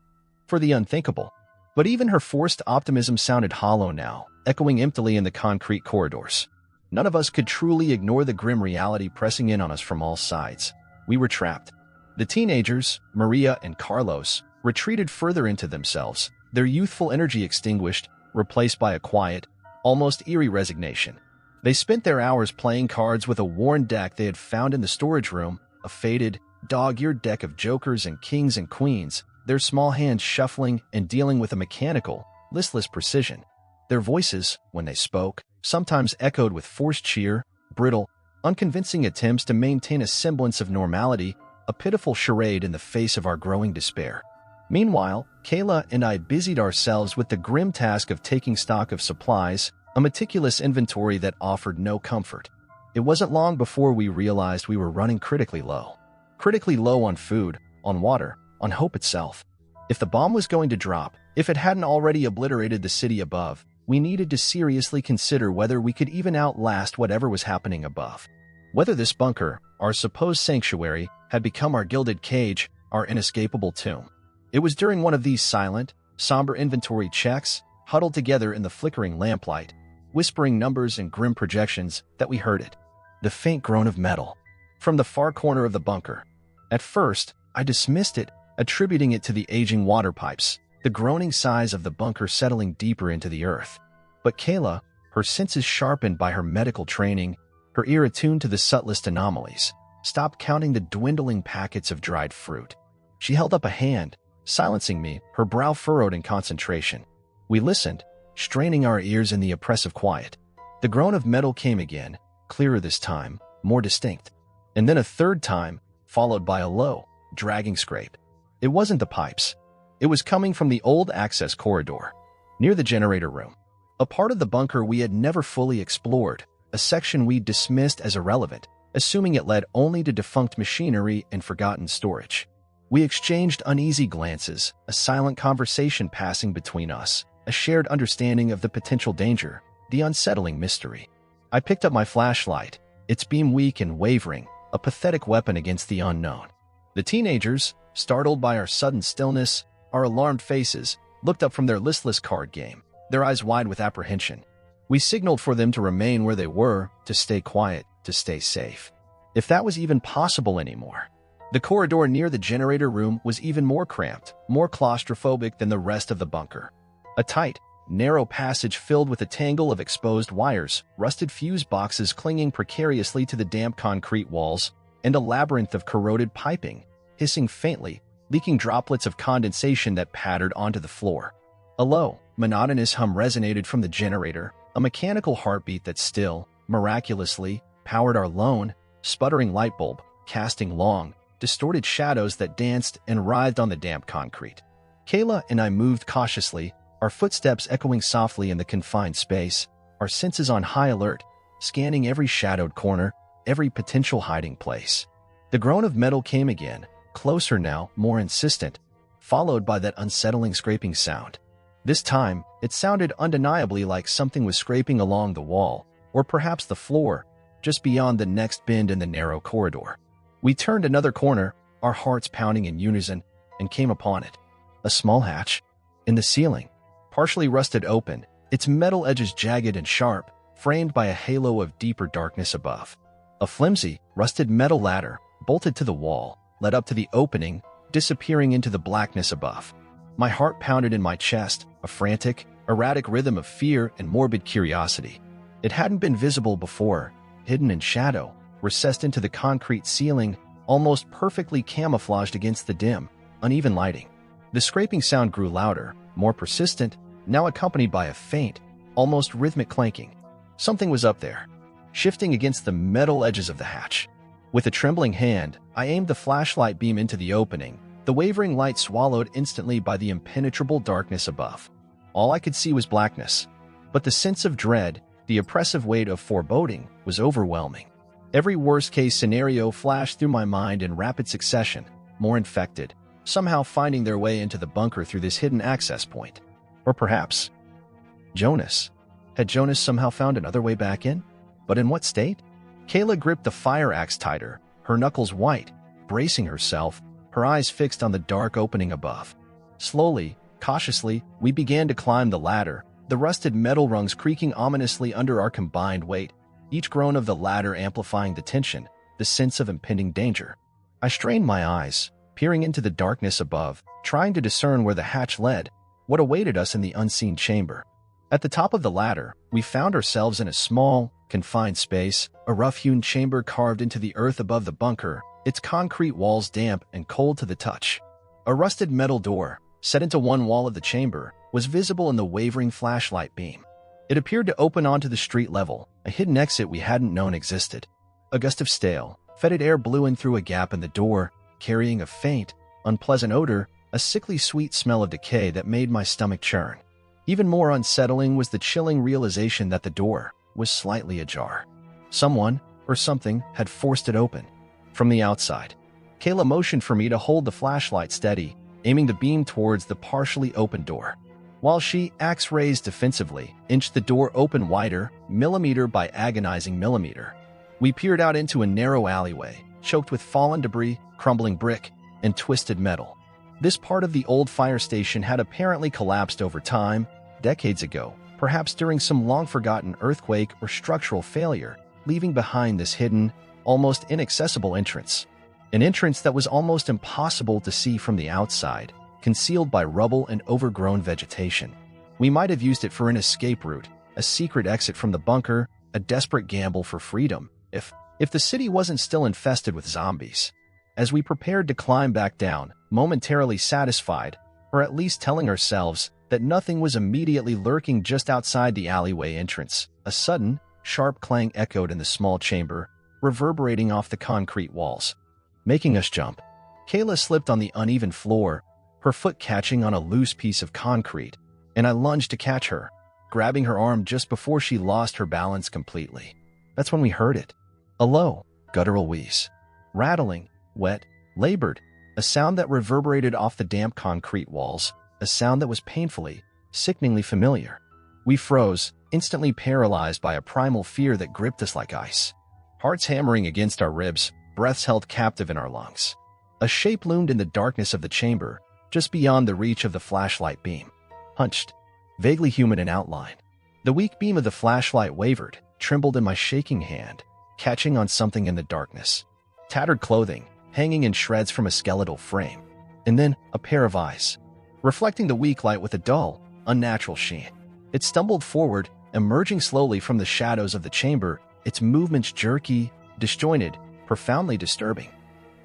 for the unthinkable. But even her forced optimism sounded hollow now, echoing emptily in the concrete corridors. None of us could truly ignore the grim reality pressing in on us from all sides. We were trapped. The teenagers, Maria and Carlos, retreated further into themselves, their youthful energy extinguished, replaced by a quiet, almost eerie resignation. They spent their hours playing cards with a worn deck they had found in the storage room, a faded, dog-eared deck of jokers and kings and queens, their small hands shuffling and dealing with a mechanical, listless precision. Their voices, when they spoke, sometimes echoed with forced cheer, brittle, unconvincing attempts to maintain a semblance of normality, a pitiful charade in the face of our growing despair. Meanwhile, Kayla and I busied ourselves with the grim task of taking stock of supplies, a meticulous inventory that offered no comfort. It wasn't long before we realized we were running critically low. Critically low on food, on water, on hope itself. If the bomb was going to drop, if it hadn't already obliterated the city above, we needed to seriously consider whether we could even outlast whatever was happening above. Whether this bunker, our supposed sanctuary, had become our gilded cage, our inescapable tomb. It was during one of these silent, somber inventory checks, huddled together in the flickering lamplight, whispering numbers and grim projections, that we heard it. The faint groan of metal. From the far corner of the bunker. At first, I dismissed it, attributing it to the aging water pipes, the groaning sighs of the bunker settling deeper into the earth. But Kayla, her senses sharpened by her medical training, her ear attuned to the subtlest anomalies, stopped counting the dwindling packets of dried fruit. She held up a hand, silencing me, her brow furrowed in concentration. We listened, straining our ears in the oppressive quiet. The groan of metal came again, clearer this time, more distinct. And then a third time, followed by a low, dragging scrape. It wasn't the pipes. It was coming from the old access corridor, near the generator room. A part of the bunker we had never fully explored, a section we dismissed as irrelevant, assuming it led only to defunct machinery and forgotten storage. We exchanged uneasy glances, a silent conversation passing between us, a shared understanding of the potential danger, the unsettling mystery. I picked up my flashlight, its beam weak and wavering, a pathetic weapon against the unknown. The teenagers, startled by our sudden stillness, our alarmed faces, looked up from their listless card game, their eyes wide with apprehension. We signaled for them to remain where they were, to stay quiet, to stay safe. If that was even possible anymore. The corridor near the generator room was even more cramped, more claustrophobic than the rest of the bunker. A tight, narrow passage filled with a tangle of exposed wires, rusted fuse boxes clinging precariously to the damp concrete walls, and a labyrinth of corroded piping, hissing faintly, leaking droplets of condensation that pattered onto the floor. A low, monotonous hum resonated from the generator, a mechanical heartbeat that still, miraculously, powered our lone, sputtering light bulb, casting long, distorted shadows that danced and writhed on the damp concrete. Kayla and I moved cautiously, our footsteps echoing softly in the confined space, our senses on high alert, scanning every shadowed corner, every potential hiding place. The groan of metal came again, closer now, more insistent, followed by that unsettling scraping sound. This time, it sounded undeniably like something was scraping along the wall, or perhaps the floor, just beyond the next bend in the narrow corridor. We turned another corner, our hearts pounding in unison, and came upon it. A small hatch, in the ceiling, partially rusted open, its metal edges jagged and sharp, framed by a halo of deeper darkness above. A flimsy, rusted metal ladder, bolted to the wall, led up to the opening, disappearing into the blackness above. My heart pounded in my chest, a frantic, erratic rhythm of fear and morbid curiosity. It hadn't been visible before, hidden in shadow, recessed into the concrete ceiling, almost perfectly camouflaged against the dim, uneven lighting. The scraping sound grew louder, more persistent, now accompanied by a faint, almost rhythmic clanking. Something was up there, shifting against the metal edges of the hatch. With a trembling hand, I aimed the flashlight beam into the opening, the wavering light swallowed instantly by the impenetrable darkness above. All I could see was blackness, but the sense of dread, the oppressive weight of foreboding, was overwhelming. Every worst-case scenario flashed through my mind in rapid succession, more infected, somehow finding their way into the bunker through this hidden access point. Or perhaps, Jonas. Had Jonas somehow found another way back in? But in what state? Kayla gripped the fire axe tighter, her knuckles white, bracing herself, her eyes fixed on the dark opening above. Slowly, cautiously, we began to climb the ladder, the rusted metal rungs creaking ominously under our combined weight, each groan of the ladder amplifying the tension, the sense of impending danger. I strained my eyes, peering into the darkness above, trying to discern where the hatch led, what awaited us in the unseen chamber. At the top of the ladder, we found ourselves in a small, confined space, a rough-hewn chamber carved into the earth above the bunker, its concrete walls damp and cold to the touch. A rusted metal door, set into one wall of the chamber, was visible in the wavering flashlight beam. It appeared to open onto the street level, a hidden exit we hadn't known existed. A gust of stale, fetid air blew in through a gap in the door, carrying a faint, unpleasant odor, a sickly sweet smell of decay that made my stomach churn. Even more unsettling was the chilling realization that the door was slightly ajar. Someone, or something, had forced it open. From the outside, Kayla motioned for me to hold the flashlight steady, aiming the beam towards the partially open door. While she, axe raised defensively, inched the door open wider, millimeter by agonizing millimeter. We peered out into a narrow alleyway, choked with fallen debris, crumbling brick, and twisted metal. This part of the old fire station had apparently collapsed over time, decades ago, perhaps during some long-forgotten earthquake or structural failure, leaving behind this hidden, almost inaccessible entrance. An entrance that was almost impossible to see from the outside, concealed by rubble and overgrown vegetation. We might have used it for an escape route, a secret exit from the bunker, a desperate gamble for freedom, if the city wasn't still infested with zombies. As we prepared to climb back down, momentarily satisfied, or at least telling ourselves that nothing was immediately lurking just outside the alleyway entrance, a sudden, sharp clang echoed in the small chamber, reverberating off the concrete walls, making us jump. Kayla slipped on the uneven floor, her foot catching on a loose piece of concrete, and I lunged to catch her, grabbing her arm just before she lost her balance completely. That's when we heard it. A low, guttural wheeze. Rattling, wet, labored, a sound that reverberated off the damp concrete walls, a sound that was painfully, sickeningly familiar. We froze, instantly paralyzed by a primal fear that gripped us like ice. Hearts hammering against our ribs, breaths held captive in our lungs. A shape loomed in the darkness of the chamber, just beyond the reach of the flashlight beam. Hunched, vaguely human in outline. The weak beam of the flashlight wavered, trembled in my shaking hand, catching on something in the darkness. Tattered clothing, hanging in shreds from a skeletal frame. And then a pair of eyes, reflecting the weak light with a dull, unnatural sheen. It stumbled forward, emerging slowly from the shadows of the chamber, its movements jerky, disjointed, profoundly disturbing.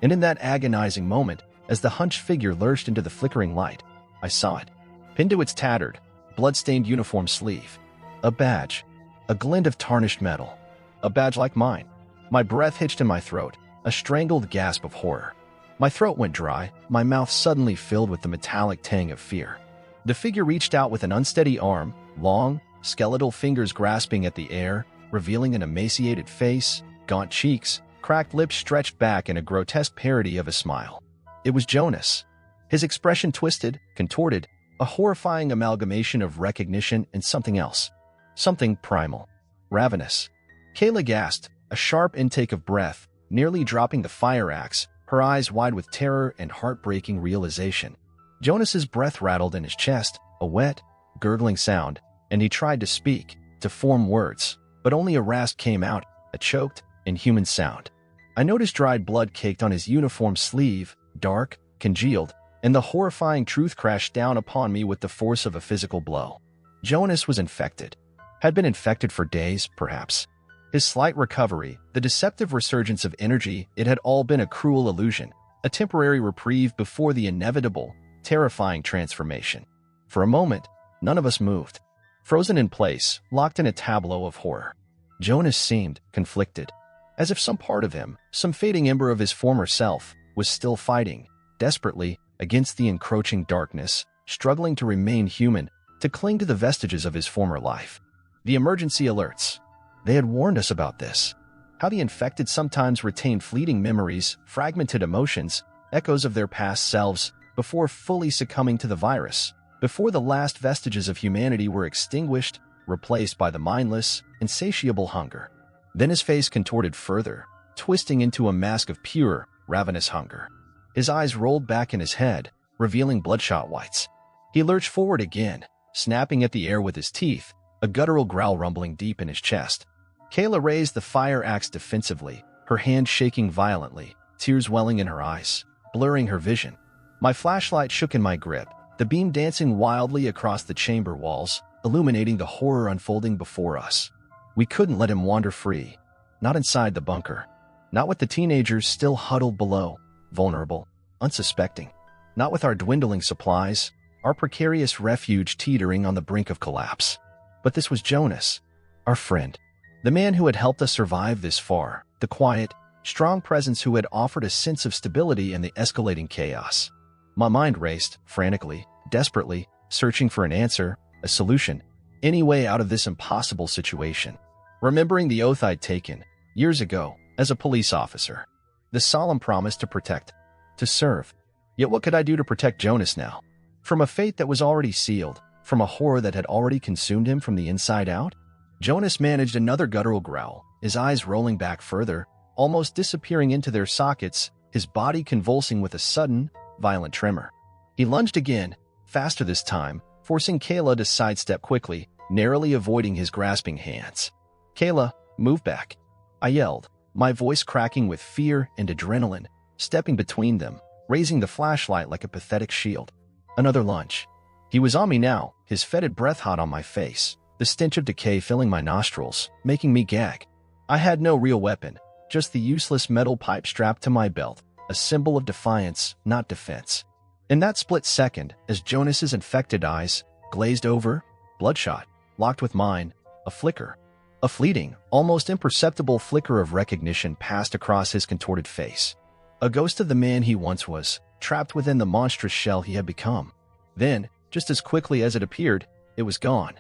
And in that agonizing moment, as the hunched figure lurched into the flickering light, I saw it, pinned to its tattered, blood-stained uniform sleeve. A badge, a glint of tarnished metal. A badge like mine. My breath hitched in my throat, a strangled gasp of horror. My throat went dry, my mouth suddenly filled with the metallic tang of fear. The figure reached out with an unsteady arm, long, skeletal fingers grasping at the air, revealing an emaciated face, gaunt cheeks, cracked lips stretched back in a grotesque parody of a smile. It was Jonas. His expression twisted, contorted, a horrifying amalgamation of recognition and something else. Something primal. Ravenous. Kayla gasped, a sharp intake of breath, nearly dropping the fire axe, her eyes wide with terror and heartbreaking realization. Jonas's breath rattled in his chest, a wet, gurgling sound, and he tried to speak, to form words, but only a rasp came out, a choked, inhuman sound. I noticed dried blood caked on his uniform sleeve, dark, congealed, and the horrifying truth crashed down upon me with the force of a physical blow. Jonas was infected. Had been infected for days, perhaps. His slight recovery, the deceptive resurgence of energy, it had all been a cruel illusion, a temporary reprieve before the inevitable, terrifying transformation. For a moment, none of us moved. Frozen in place, locked in a tableau of horror. Jonas seemed conflicted, as if some part of him, some fading ember of his former self, was still fighting, desperately, against the encroaching darkness, struggling to remain human, to cling to the vestiges of his former life. The emergency alerts. They had warned us about this. How the infected sometimes retain fleeting memories, fragmented emotions, echoes of their past selves, before fully succumbing to the virus, before the last vestiges of humanity were extinguished, replaced by the mindless, insatiable hunger. Then his face contorted further, twisting into a mask of pure, ravenous hunger. His eyes rolled back in his head, revealing bloodshot whites. He lurched forward again, snapping at the air with his teeth, a guttural growl rumbling deep in his chest. Kayla raised the fire axe defensively, her hand shaking violently, tears welling in her eyes, blurring her vision. My flashlight shook in my grip, the beam dancing wildly across the chamber walls, illuminating the horror unfolding before us. We couldn't let him wander free. Not inside the bunker. Not with the teenagers still huddled below, vulnerable, unsuspecting. Not with our dwindling supplies, our precarious refuge teetering on the brink of collapse. But this was Jonas, our friend. The man who had helped us survive this far, the quiet, strong presence who had offered a sense of stability in the escalating chaos. My mind raced, frantically, desperately, searching for an answer, a solution, any way out of this impossible situation. Remembering the oath I'd taken years ago as a police officer, the solemn promise to protect, to serve. Yet what could I do to protect Jonas now? From a fate that was already sealed, from a horror that had already consumed him from the inside out? Jonas managed another guttural growl, his eyes rolling back further, almost disappearing into their sockets, his body convulsing with a sudden, violent tremor. He lunged again, faster this time, forcing Kayla to sidestep quickly, narrowly avoiding his grasping hands. "Kayla, move back," I yelled, my voice cracking with fear and adrenaline, stepping between them, raising the flashlight like a pathetic shield. Another lunge. He was on me now, his fetid breath hot on my face, the stench of decay filling my nostrils, making me gag. I had no real weapon, just the useless metal pipe strapped to my belt, a symbol of defiance, not defense. In that split second, as Jonas's infected eyes glazed over, bloodshot, locked with mine, a flicker, a fleeting, almost imperceptible flicker of recognition passed across his contorted face. A ghost of the man he once was, trapped within the monstrous shell he had become. Then, just as quickly as it appeared, it was gone,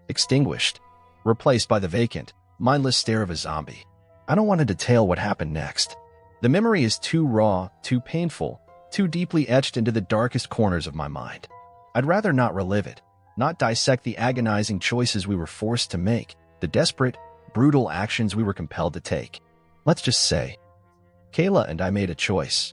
extinguished, replaced by the vacant, mindless stare of a zombie. I don't want to detail what happened next. The memory is too raw, too painful, too deeply etched into the darkest corners of my mind. I'd rather not relive it, not dissect the agonizing choices we were forced to make, the desperate, brutal actions we were compelled to take. Let's just say, Kayla and I made a choice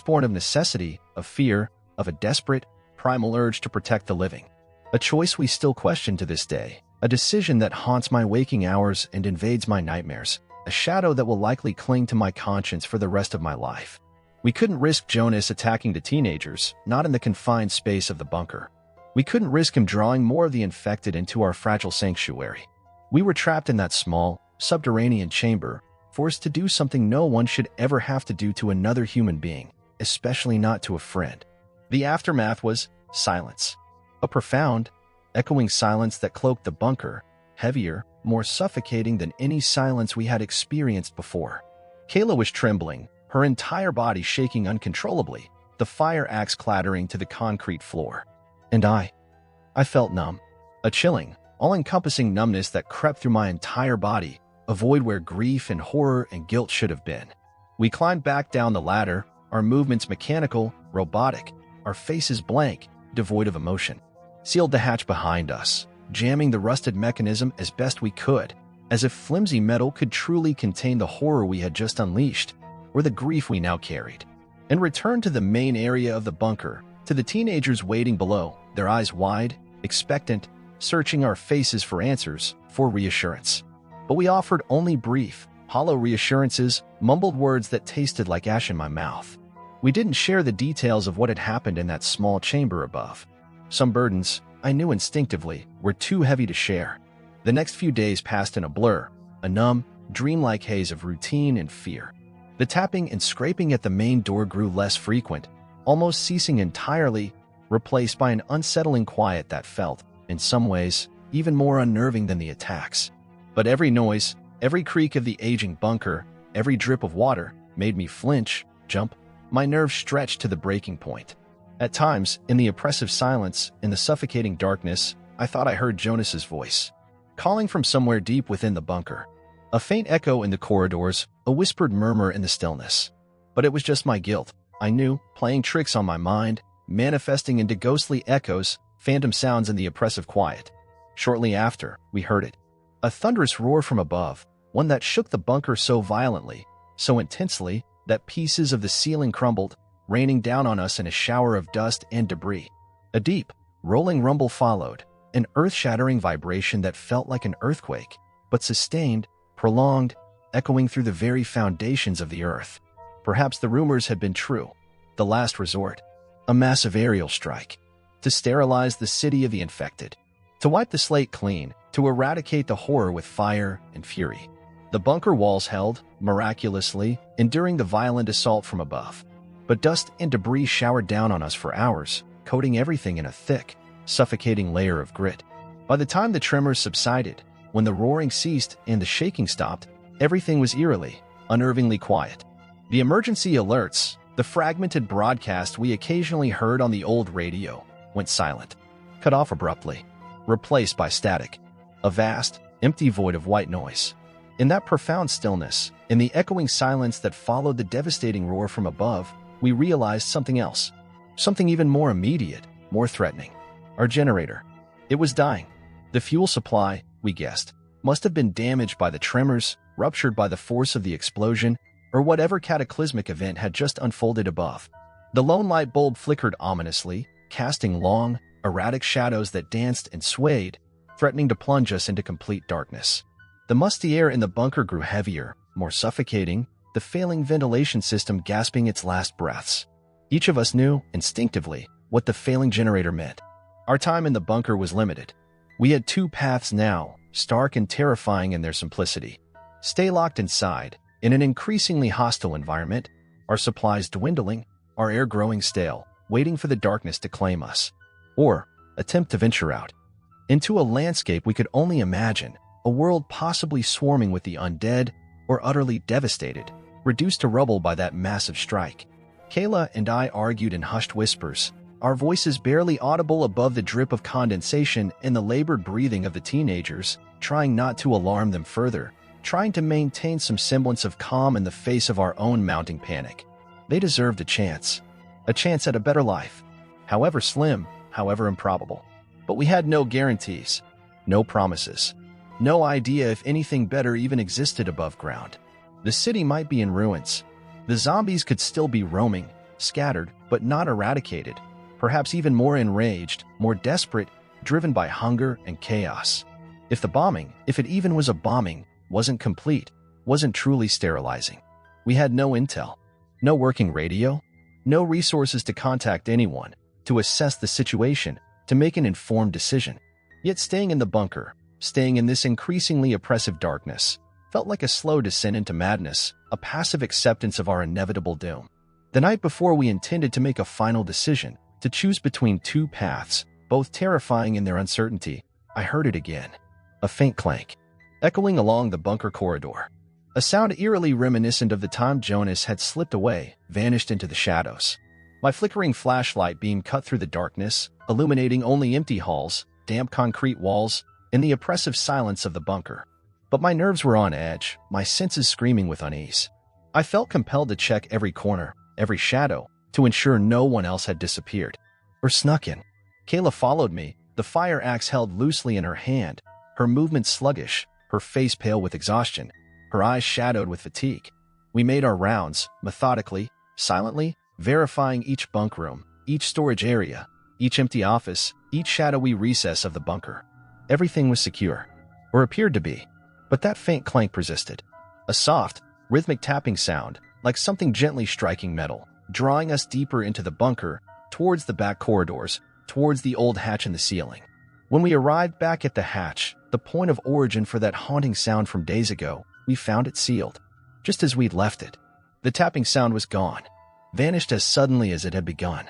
born of necessity, of fear, of a desperate, primal urge to protect the living. A choice we still question to this day, a decision that haunts my waking hours and invades my nightmares, a shadow that will likely cling to my conscience for the rest of my life. We couldn't risk Jonas attacking the teenagers, not in the confined space of the bunker. We couldn't risk him drawing more of the infected into our fragile sanctuary. We were trapped in that small, subterranean chamber, forced to do something no one should ever have to do to another human being, especially not to a friend. The aftermath was silence. A profound, echoing silence that cloaked the bunker, heavier, more suffocating than any silence we had experienced before. Kayla was trembling, her entire body shaking uncontrollably, the fire axe clattering to the concrete floor. And I felt numb, a chilling, all-encompassing numbness that crept through my entire body, a void where grief and horror and guilt should have been. We climbed back down the ladder, our movements mechanical, robotic, our faces blank, devoid of emotion. Sealed the hatch behind us, jamming the rusted mechanism as best we could, as if flimsy metal could truly contain the horror we had just unleashed, or the grief we now carried. And returned to the main area of the bunker, to the teenagers waiting below, their eyes wide, expectant, searching our faces for answers, for reassurance. But we offered only brief, hollow reassurances, mumbled words that tasted like ash in my mouth. We didn't share the details of what had happened in that small chamber above. Some burdens, I knew instinctively, were too heavy to share. The next few days passed in a blur, a numb, dreamlike haze of routine and fear. The tapping and scraping at the main door grew less frequent, almost ceasing entirely, replaced by an unsettling quiet that felt, in some ways, even more unnerving than the attacks. But every noise, every creak of the aging bunker, every drip of water, made me flinch, jump, my nerves stretched to the breaking point. At times, in the oppressive silence, in the suffocating darkness, I thought I heard Jonas's voice, calling from somewhere deep within the bunker. A faint echo in the corridors, a whispered murmur in the stillness. But it was just my guilt, I knew, playing tricks on my mind, manifesting into ghostly echoes, phantom sounds in the oppressive quiet. Shortly after, we heard it. A thunderous roar from above, one that shook the bunker so violently, so intensely, that pieces of the ceiling crumbled, raining down on us in a shower of dust and debris. A deep, rolling rumble followed, an earth-shattering vibration that felt like an earthquake, but sustained, prolonged, echoing through the very foundations of the earth. Perhaps the rumors had been true. The last resort. A massive aerial strike. To sterilize the city of the infected. To wipe the slate clean. To eradicate the horror with fire and fury. The bunker walls held, miraculously, enduring the violent assault from above. But dust and debris showered down on us for hours, coating everything in a thick, suffocating layer of grit. By the time the tremors subsided, when the roaring ceased and the shaking stopped, everything was eerily, unnervingly quiet. The emergency alerts, the fragmented broadcast we occasionally heard on the old radio, went silent, cut off abruptly. replaced by static. A vast, empty void of white noise. In that profound stillness, in the echoing silence that followed the devastating roar from above, we realized something else. Something even more immediate, more threatening. Our generator. It was dying. The fuel supply, we guessed, must have been damaged by the tremors, ruptured by the force of the explosion, or whatever cataclysmic event had just unfolded above. The lone light bulb flickered ominously, casting long, erratic shadows that danced and swayed, threatening to plunge us into complete darkness. The musty air in the bunker grew heavier, more suffocating, the failing ventilation system gasping its last breaths. Each of us knew, instinctively, what the failing generator meant. Our time in the bunker was limited. We had two paths now, stark and terrifying in their simplicity. Stay locked inside, in an increasingly hostile environment, our supplies dwindling, our air growing stale, waiting for the darkness to claim us. Or attempt to venture out. Into a landscape we could only imagine, a world possibly swarming with the undead, or utterly devastated, reduced to rubble by that massive strike. Kayla and I argued in hushed whispers, our voices barely audible above the drip of condensation and the labored breathing of the teenagers, trying not to alarm them further, trying to maintain some semblance of calm in the face of our own mounting panic. They deserved a chance at a better life, however slim, however improbable. But we had no guarantees, no promises, no idea if anything better even existed above ground. The city might be in ruins. The zombies could still be roaming, scattered but not eradicated, perhaps even more enraged, more desperate, driven by hunger and chaos. If the bombing, if it even was a bombing, wasn't complete, wasn't truly sterilizing. We had no intel, no working radio, no resources to contact anyone, to assess the situation, to make an informed decision. Yet staying in the bunker, staying in this increasingly oppressive darkness, felt like a slow descent into madness, a passive acceptance of our inevitable doom. The night before we intended to make a final decision, to choose between two paths, both terrifying in their uncertainty, I heard it again. A faint clank, echoing along the bunker corridor. A sound eerily reminiscent of the time Jonas had slipped away, vanished into the shadows. My flickering flashlight beam cut through the darkness, illuminating only empty halls, damp concrete walls, and the oppressive silence of the bunker. But my nerves were on edge, my senses screaming with unease. I felt compelled to check every corner, every shadow, to ensure no one else had disappeared or snuck in. Kayla followed me, the fire axe held loosely in her hand, her movements sluggish, her face pale with exhaustion, her eyes shadowed with fatigue. We made our rounds, methodically, silently, verifying each bunk room, each storage area, each empty office, each shadowy recess of the bunker. Everything was secure, or appeared to be, but that faint clank persisted. A soft, rhythmic tapping sound, like something gently striking metal, drawing us deeper into the bunker, towards the back corridors, towards the old hatch in the ceiling. When we arrived back at the hatch, the point of origin for that haunting sound from days ago, we found it sealed, just as we'd left it. The tapping sound was gone, vanished as suddenly as it had begun.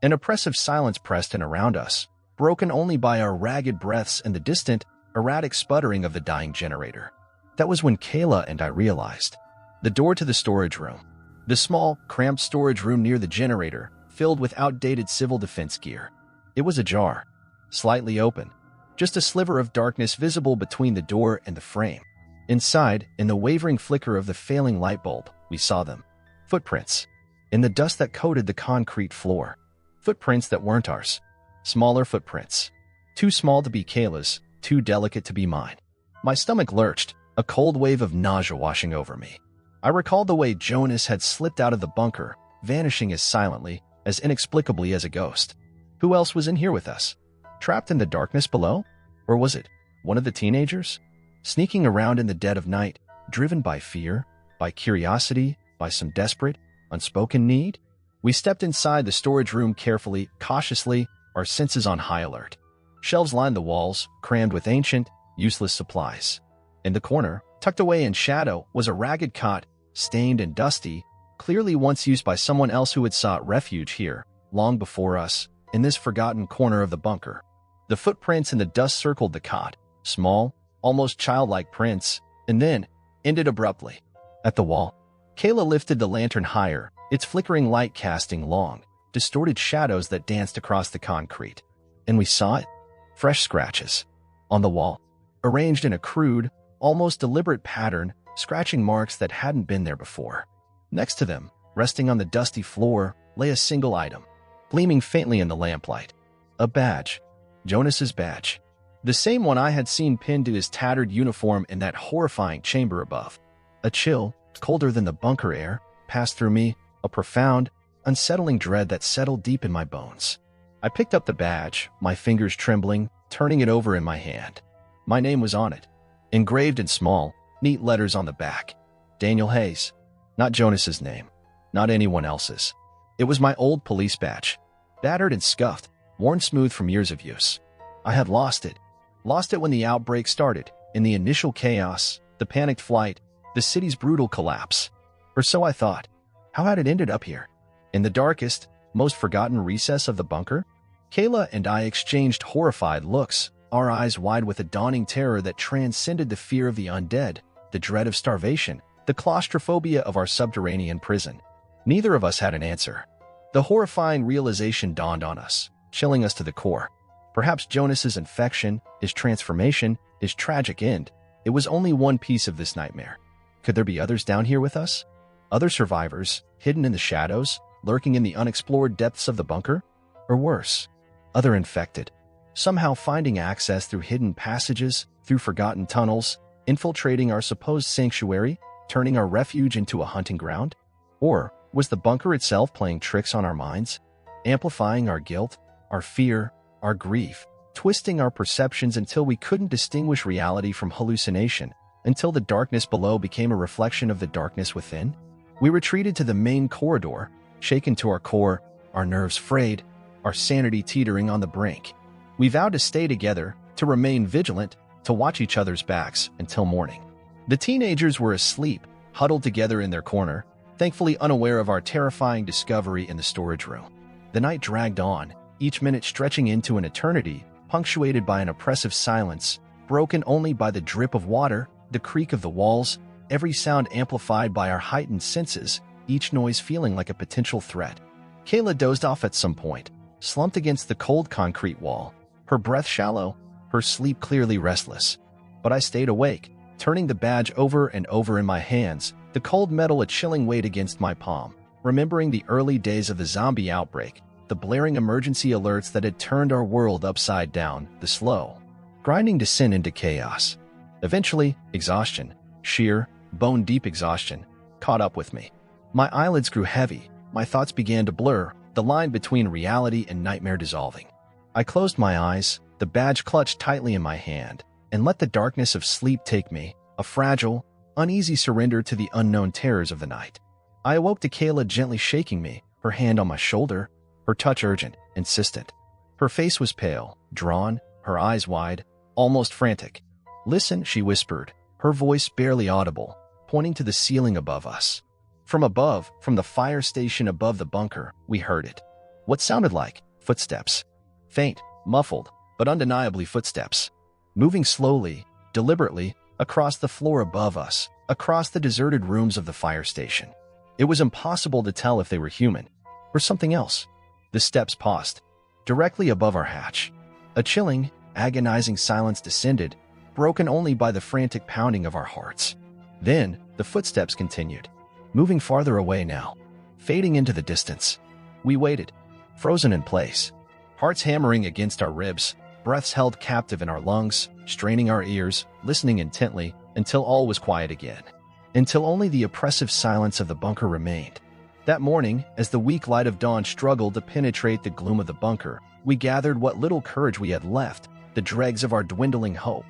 An oppressive silence pressed in around us, broken only by our ragged breaths and the distant, erratic sputtering of the dying generator. That was when Kayla and I realized. The door to the storage room. The small, cramped storage room near the generator, filled with outdated civil defense gear. It was ajar, slightly open, just a sliver of darkness visible between the door and the frame. Inside, in the wavering flicker of the failing light bulb, we saw them. Footprints. In the dust that coated the concrete floor. Footprints that weren't ours. Smaller footprints. Too small to be Kayla's, too delicate to be mine. My stomach lurched, a cold wave of nausea washing over me. I recalled the way Jonas had slipped out of the bunker, vanishing as silently, as inexplicably as a ghost. Who else was in here with us? Trapped in the darkness below? Or was it one of the teenagers? Sneaking around in the dead of night, driven by fear, by curiosity, by some desperate, unspoken need? We stepped inside the storage room carefully, cautiously, our senses on high alert. Shelves lined the walls, crammed with ancient, useless supplies. In the corner, tucked away in shadow, was a ragged cot, stained and dusty, clearly once used by someone else who had sought refuge here, long before us, in this forgotten corner of the bunker. The footprints in the dust circled the cot, small, almost childlike prints, and then ended abruptly. At the wall, Kayla lifted the lantern higher, its flickering light casting long, distorted shadows that danced across the concrete. And we saw it. fresh scratches. On the wall, arranged in a crude, almost deliberate pattern, scratching marks that hadn't been there before. Next to them, resting on the dusty floor, lay a single item, gleaming faintly in the lamplight. A badge. Jonas's badge. The same one I had seen pinned to his tattered uniform in that horrifying chamber above. A chill, colder than the bunker air, passed through me, a profound, unsettling dread that settled deep in my bones. I picked up the badge, my fingers trembling, turning it over in my hand. My name was on it, engraved in small, neat letters on the back. Daniel Hayes. Not Jonas's name, not anyone else's. It was my old police badge, battered and scuffed, worn smooth from years of use. I had lost it. Lost it when the outbreak started, in the initial chaos, the panicked flight, the city's brutal collapse. Or so I thought. How had it ended up here? In the darkest, most forgotten recess of the bunker? Kayla and I exchanged horrified looks, our eyes wide with a dawning terror that transcended the fear of the undead, the dread of starvation, the claustrophobia of our subterranean prison. Neither of us had an answer. The horrifying realization dawned on us, chilling us to the core. Perhaps Jonas's infection, his transformation, his tragic end, it was only one piece of this nightmare. Could there be others down here with us? Other survivors, hidden in the shadows, lurking in the unexplored depths of the bunker? Or worse, other infected, somehow finding access through hidden passages, through forgotten tunnels, infiltrating our supposed sanctuary, turning our refuge into a hunting ground? Or was the bunker itself playing tricks on our minds, amplifying our guilt, our fear, our grief, twisting our perceptions until we couldn't distinguish reality from hallucination, until the darkness below became a reflection of the darkness within? We retreated to the main corridor, shaken to our core, our nerves frayed, our sanity teetering on the brink. We vowed to stay together, to remain vigilant, to watch each other's backs until morning. The teenagers were asleep, huddled together in their corner, thankfully unaware of our terrifying discovery in the storage room. The night dragged on, each minute stretching into an eternity, punctuated by an oppressive silence, broken only by the drip of water, the creak of the walls, every sound amplified by our heightened senses, each noise feeling like a potential threat. Kayla dozed off at some point, slumped against the cold concrete wall, her breath shallow, her sleep clearly restless. But I stayed awake, turning the badge over and over in my hands, the cold metal a chilling weight against my palm, remembering the early days of the zombie outbreak, the blaring emergency alerts that had turned our world upside down, the slow, grinding descent into chaos. Eventually, exhaustion, sheer, bone-deep exhaustion, caught up with me. My eyelids grew heavy, my thoughts began to blur, the line between reality and nightmare dissolving. I closed my eyes, the badge clutched tightly in my hand, and let the darkness of sleep take me, a fragile, uneasy surrender to the unknown terrors of the night. I awoke to Kayla gently shaking me, her hand on my shoulder, her touch urgent, insistent. Her face was pale, drawn, her eyes wide, almost frantic. "Listen," she whispered, her voice barely audible, pointing to the ceiling above us. From above, from the fire station above the bunker, we heard it. What sounded like footsteps. Faint, muffled, but undeniably footsteps. Moving slowly, deliberately, across the floor above us, across the deserted rooms of the fire station. It was impossible to tell if they were human, or something else. The steps paused, directly above our hatch. A chilling, agonizing silence descended, broken only by the frantic pounding of our hearts. Then, the footsteps continued, moving farther away now, fading into the distance. We waited, frozen in place, hearts hammering against our ribs, breaths held captive in our lungs, straining our ears, listening intently, until all was quiet again. Until only the oppressive silence of the bunker remained. That morning, as the weak light of dawn struggled to penetrate the gloom of the bunker, we gathered what little courage we had left, the dregs of our dwindling hope.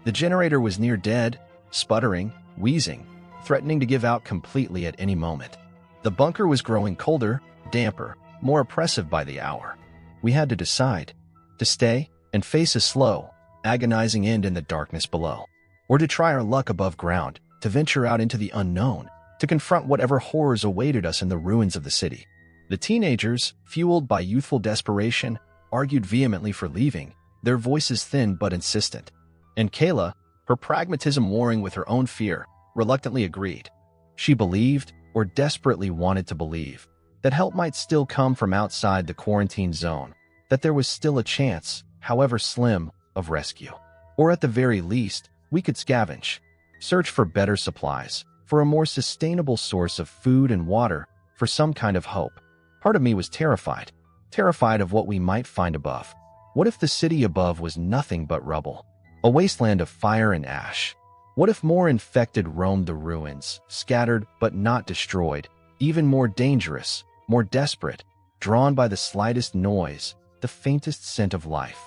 The generator was near dead, sputtering, wheezing, threatening to give out completely at any moment. The bunker was growing colder, damper, more oppressive by the hour. We had to decide, to stay and face a slow, agonizing end in the darkness below, or to try our luck above ground, to venture out into the unknown, to confront whatever horrors awaited us in the ruins of the city. The teenagers, fueled by youthful desperation, argued vehemently for leaving, their voices thin but insistent. And Kayla, her pragmatism warring with her own fear, reluctantly agreed. She believed, or desperately wanted to believe, that help might still come from outside the quarantine zone, that there was still a chance, however slim, of rescue. Or at the very least, we could scavenge, search for better supplies, for a more sustainable source of food and water, for some kind of hope. Part of me was terrified of what we might find above. What if the city above was nothing but rubble, a wasteland of fire and ash? What if more infected roamed the ruins, scattered but not destroyed, even more dangerous, more desperate, drawn by the slightest noise, the faintest scent of life?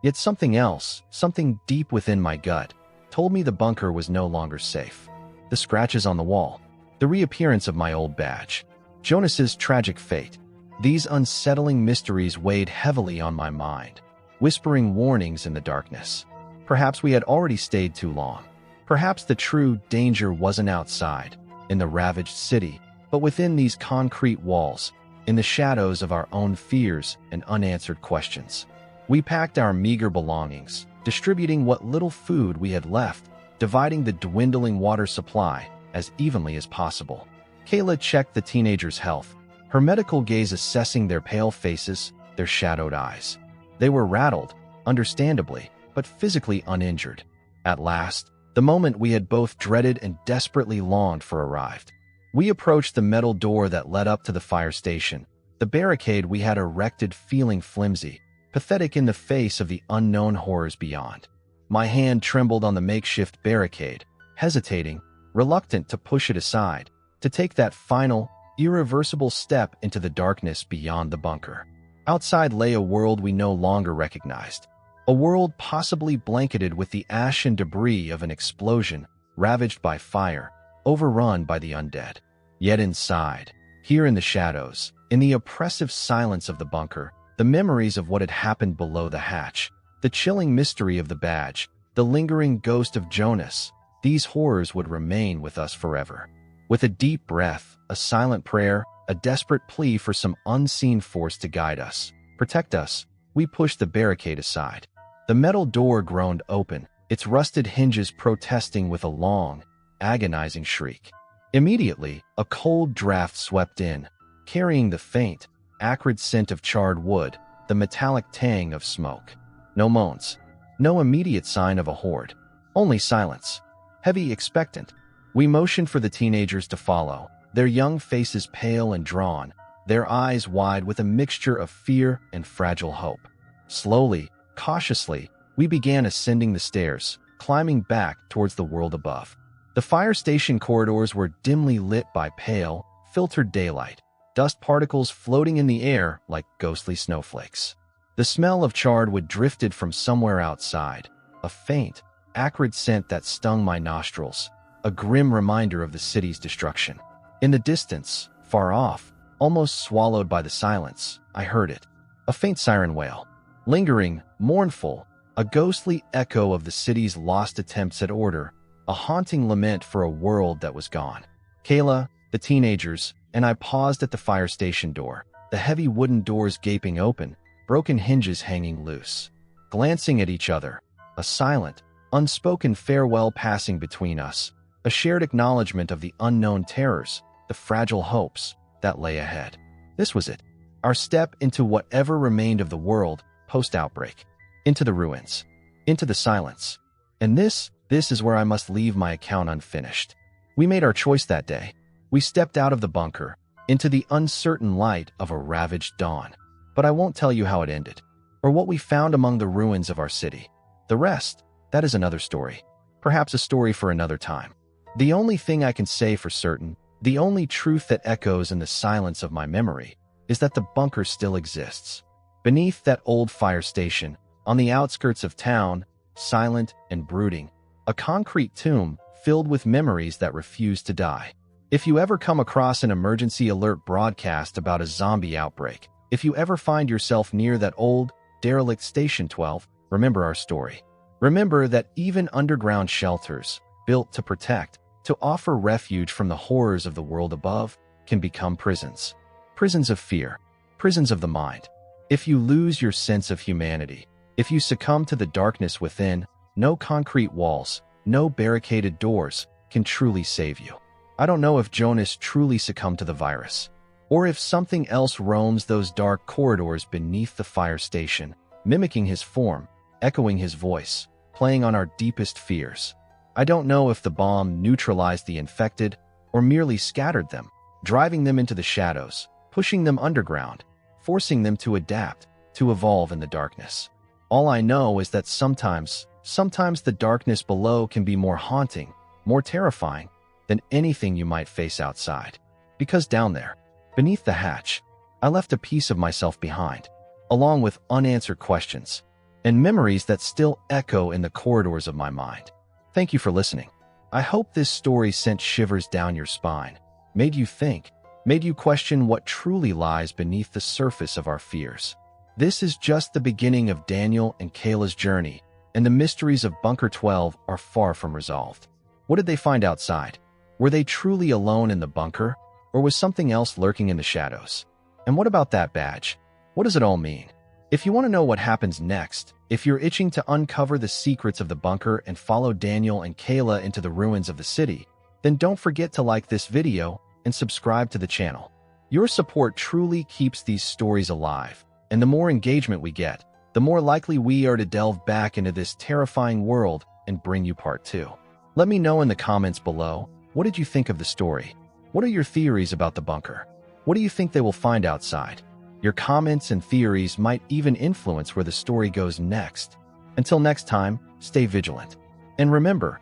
Yet something else, something deep within my gut, told me the bunker was no longer safe. The scratches on the wall, the reappearance of my old badge, Jonas's tragic fate. These unsettling mysteries weighed heavily on my mind, whispering warnings in the darkness. Perhaps we had already stayed too long. Perhaps the true danger wasn't outside, in the ravaged city, but within these concrete walls, in the shadows of our own fears and unanswered questions. We packed our meager belongings, distributing what little food we had left, dividing the dwindling water supply as evenly as possible. Kayla checked the teenagers' health, her medical gaze assessing their pale faces, their shadowed eyes. They were rattled, understandably, but physically uninjured. At last, the moment we had both dreaded and desperately longed for arrived. We approached the metal door that led up to the fire station, the barricade we had erected feeling flimsy, pathetic in the face of the unknown horrors beyond. My hand trembled on the makeshift barricade, hesitating, reluctant to push it aside, to take that final, irreversible step into the darkness beyond the bunker. Outside lay a world we no longer recognized, a world possibly blanketed with the ash and debris of an explosion, ravaged by fire, overrun by the undead. Yet inside, here in the shadows, in the oppressive silence of the bunker, the memories of what had happened below the hatch, the chilling mystery of the badge, the lingering ghost of Jonas, these horrors would remain with us forever. With a deep breath, a silent prayer, a desperate plea for some unseen force to guide us, protect us, we pushed the barricade aside. The metal door groaned open, its rusted hinges protesting with a long, agonizing shriek. Immediately, a cold draft swept in, carrying the faint, acrid scent of charred wood, the metallic tang of smoke. No moans, no immediate sign of a horde, only silence, heavy, expectant. We motioned for the teenagers to follow, their young faces pale and drawn, their eyes wide with a mixture of fear and fragile hope. Slowly, cautiously, we began ascending the stairs, climbing back towards the world above. The fire station corridors were dimly lit by pale, filtered daylight, dust particles floating in the air like ghostly snowflakes. The smell of charred wood drifted from somewhere outside, a faint, acrid scent that stung my nostrils, a grim reminder of the city's destruction. In the distance, far off, almost swallowed by the silence, I heard it. A faint siren wail. Lingering, mournful, a ghostly echo of the city's lost attempts at order, a haunting lament for a world that was gone. Kayla, the teenagers, and I paused at the fire station door, the heavy wooden doors gaping open, broken hinges hanging loose. Glancing at each other, a silent, unspoken farewell passing between us, a shared acknowledgement of the unknown terrors, the fragile hopes that lay ahead. This was it, our step into whatever remained of the world post-outbreak, into the ruins, into the silence. And this is where I must leave my account unfinished. We made our choice that day. We stepped out of the bunker, into the uncertain light of a ravaged dawn. But I won't tell you how it ended, or what we found among the ruins of our city. The rest, that is another story, perhaps a story for another time. The only thing I can say for certain, the only truth that echoes in the silence of my memory, is that the bunker still exists. Beneath that old fire station, on the outskirts of town, silent and brooding, a concrete tomb filled with memories that refuse to die. If you ever come across an emergency alert broadcast about a zombie outbreak, if you ever find yourself near that old, derelict Station 12, remember our story. Remember that even underground shelters, built to protect, to offer refuge from the horrors of the world above, can become prisons. Prisons of fear, prisons of the mind. If you lose your sense of humanity, if you succumb to the darkness within, no concrete walls, no barricaded doors can truly save you. I don't know if Jonas truly succumbed to the virus, or if something else roams those dark corridors beneath the fire station, mimicking his form, echoing his voice, playing on our deepest fears. I don't know if the bomb neutralized the infected or merely scattered them, driving them into the shadows, pushing them underground, forcing them to adapt, to evolve in the darkness. All I know is that sometimes the darkness below can be more haunting, more terrifying than anything you might face outside. Because down there, beneath the hatch, I left a piece of myself behind, along with unanswered questions and memories that still echo in the corridors of my mind. Thank you for listening. I hope this story sent shivers down your spine, made you think, made you question what truly lies beneath the surface of our fears. This is just the beginning of Daniel and Kayla's journey, and the mysteries of Bunker 12 are far from resolved. What did they find outside? Were they truly alone in the bunker, or was something else lurking in the shadows? And what about that badge? What does it all mean? If you want to know what happens next, if you're itching to uncover the secrets of the bunker and follow Daniel and Kayla into the ruins of the city, then don't forget to like this video and subscribe to the channel. Your support truly keeps these stories alive, and the more engagement we get, the more likely we are to delve back into this terrifying world and bring you part 2. Let me know in the comments below, what did you think of the story? What are your theories about the bunker? What do you think they will find outside? Your comments and theories might even influence where the story goes next. Until next time, stay vigilant. And remember,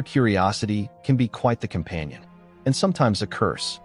curiosity can be quite the companion, and sometimes a curse.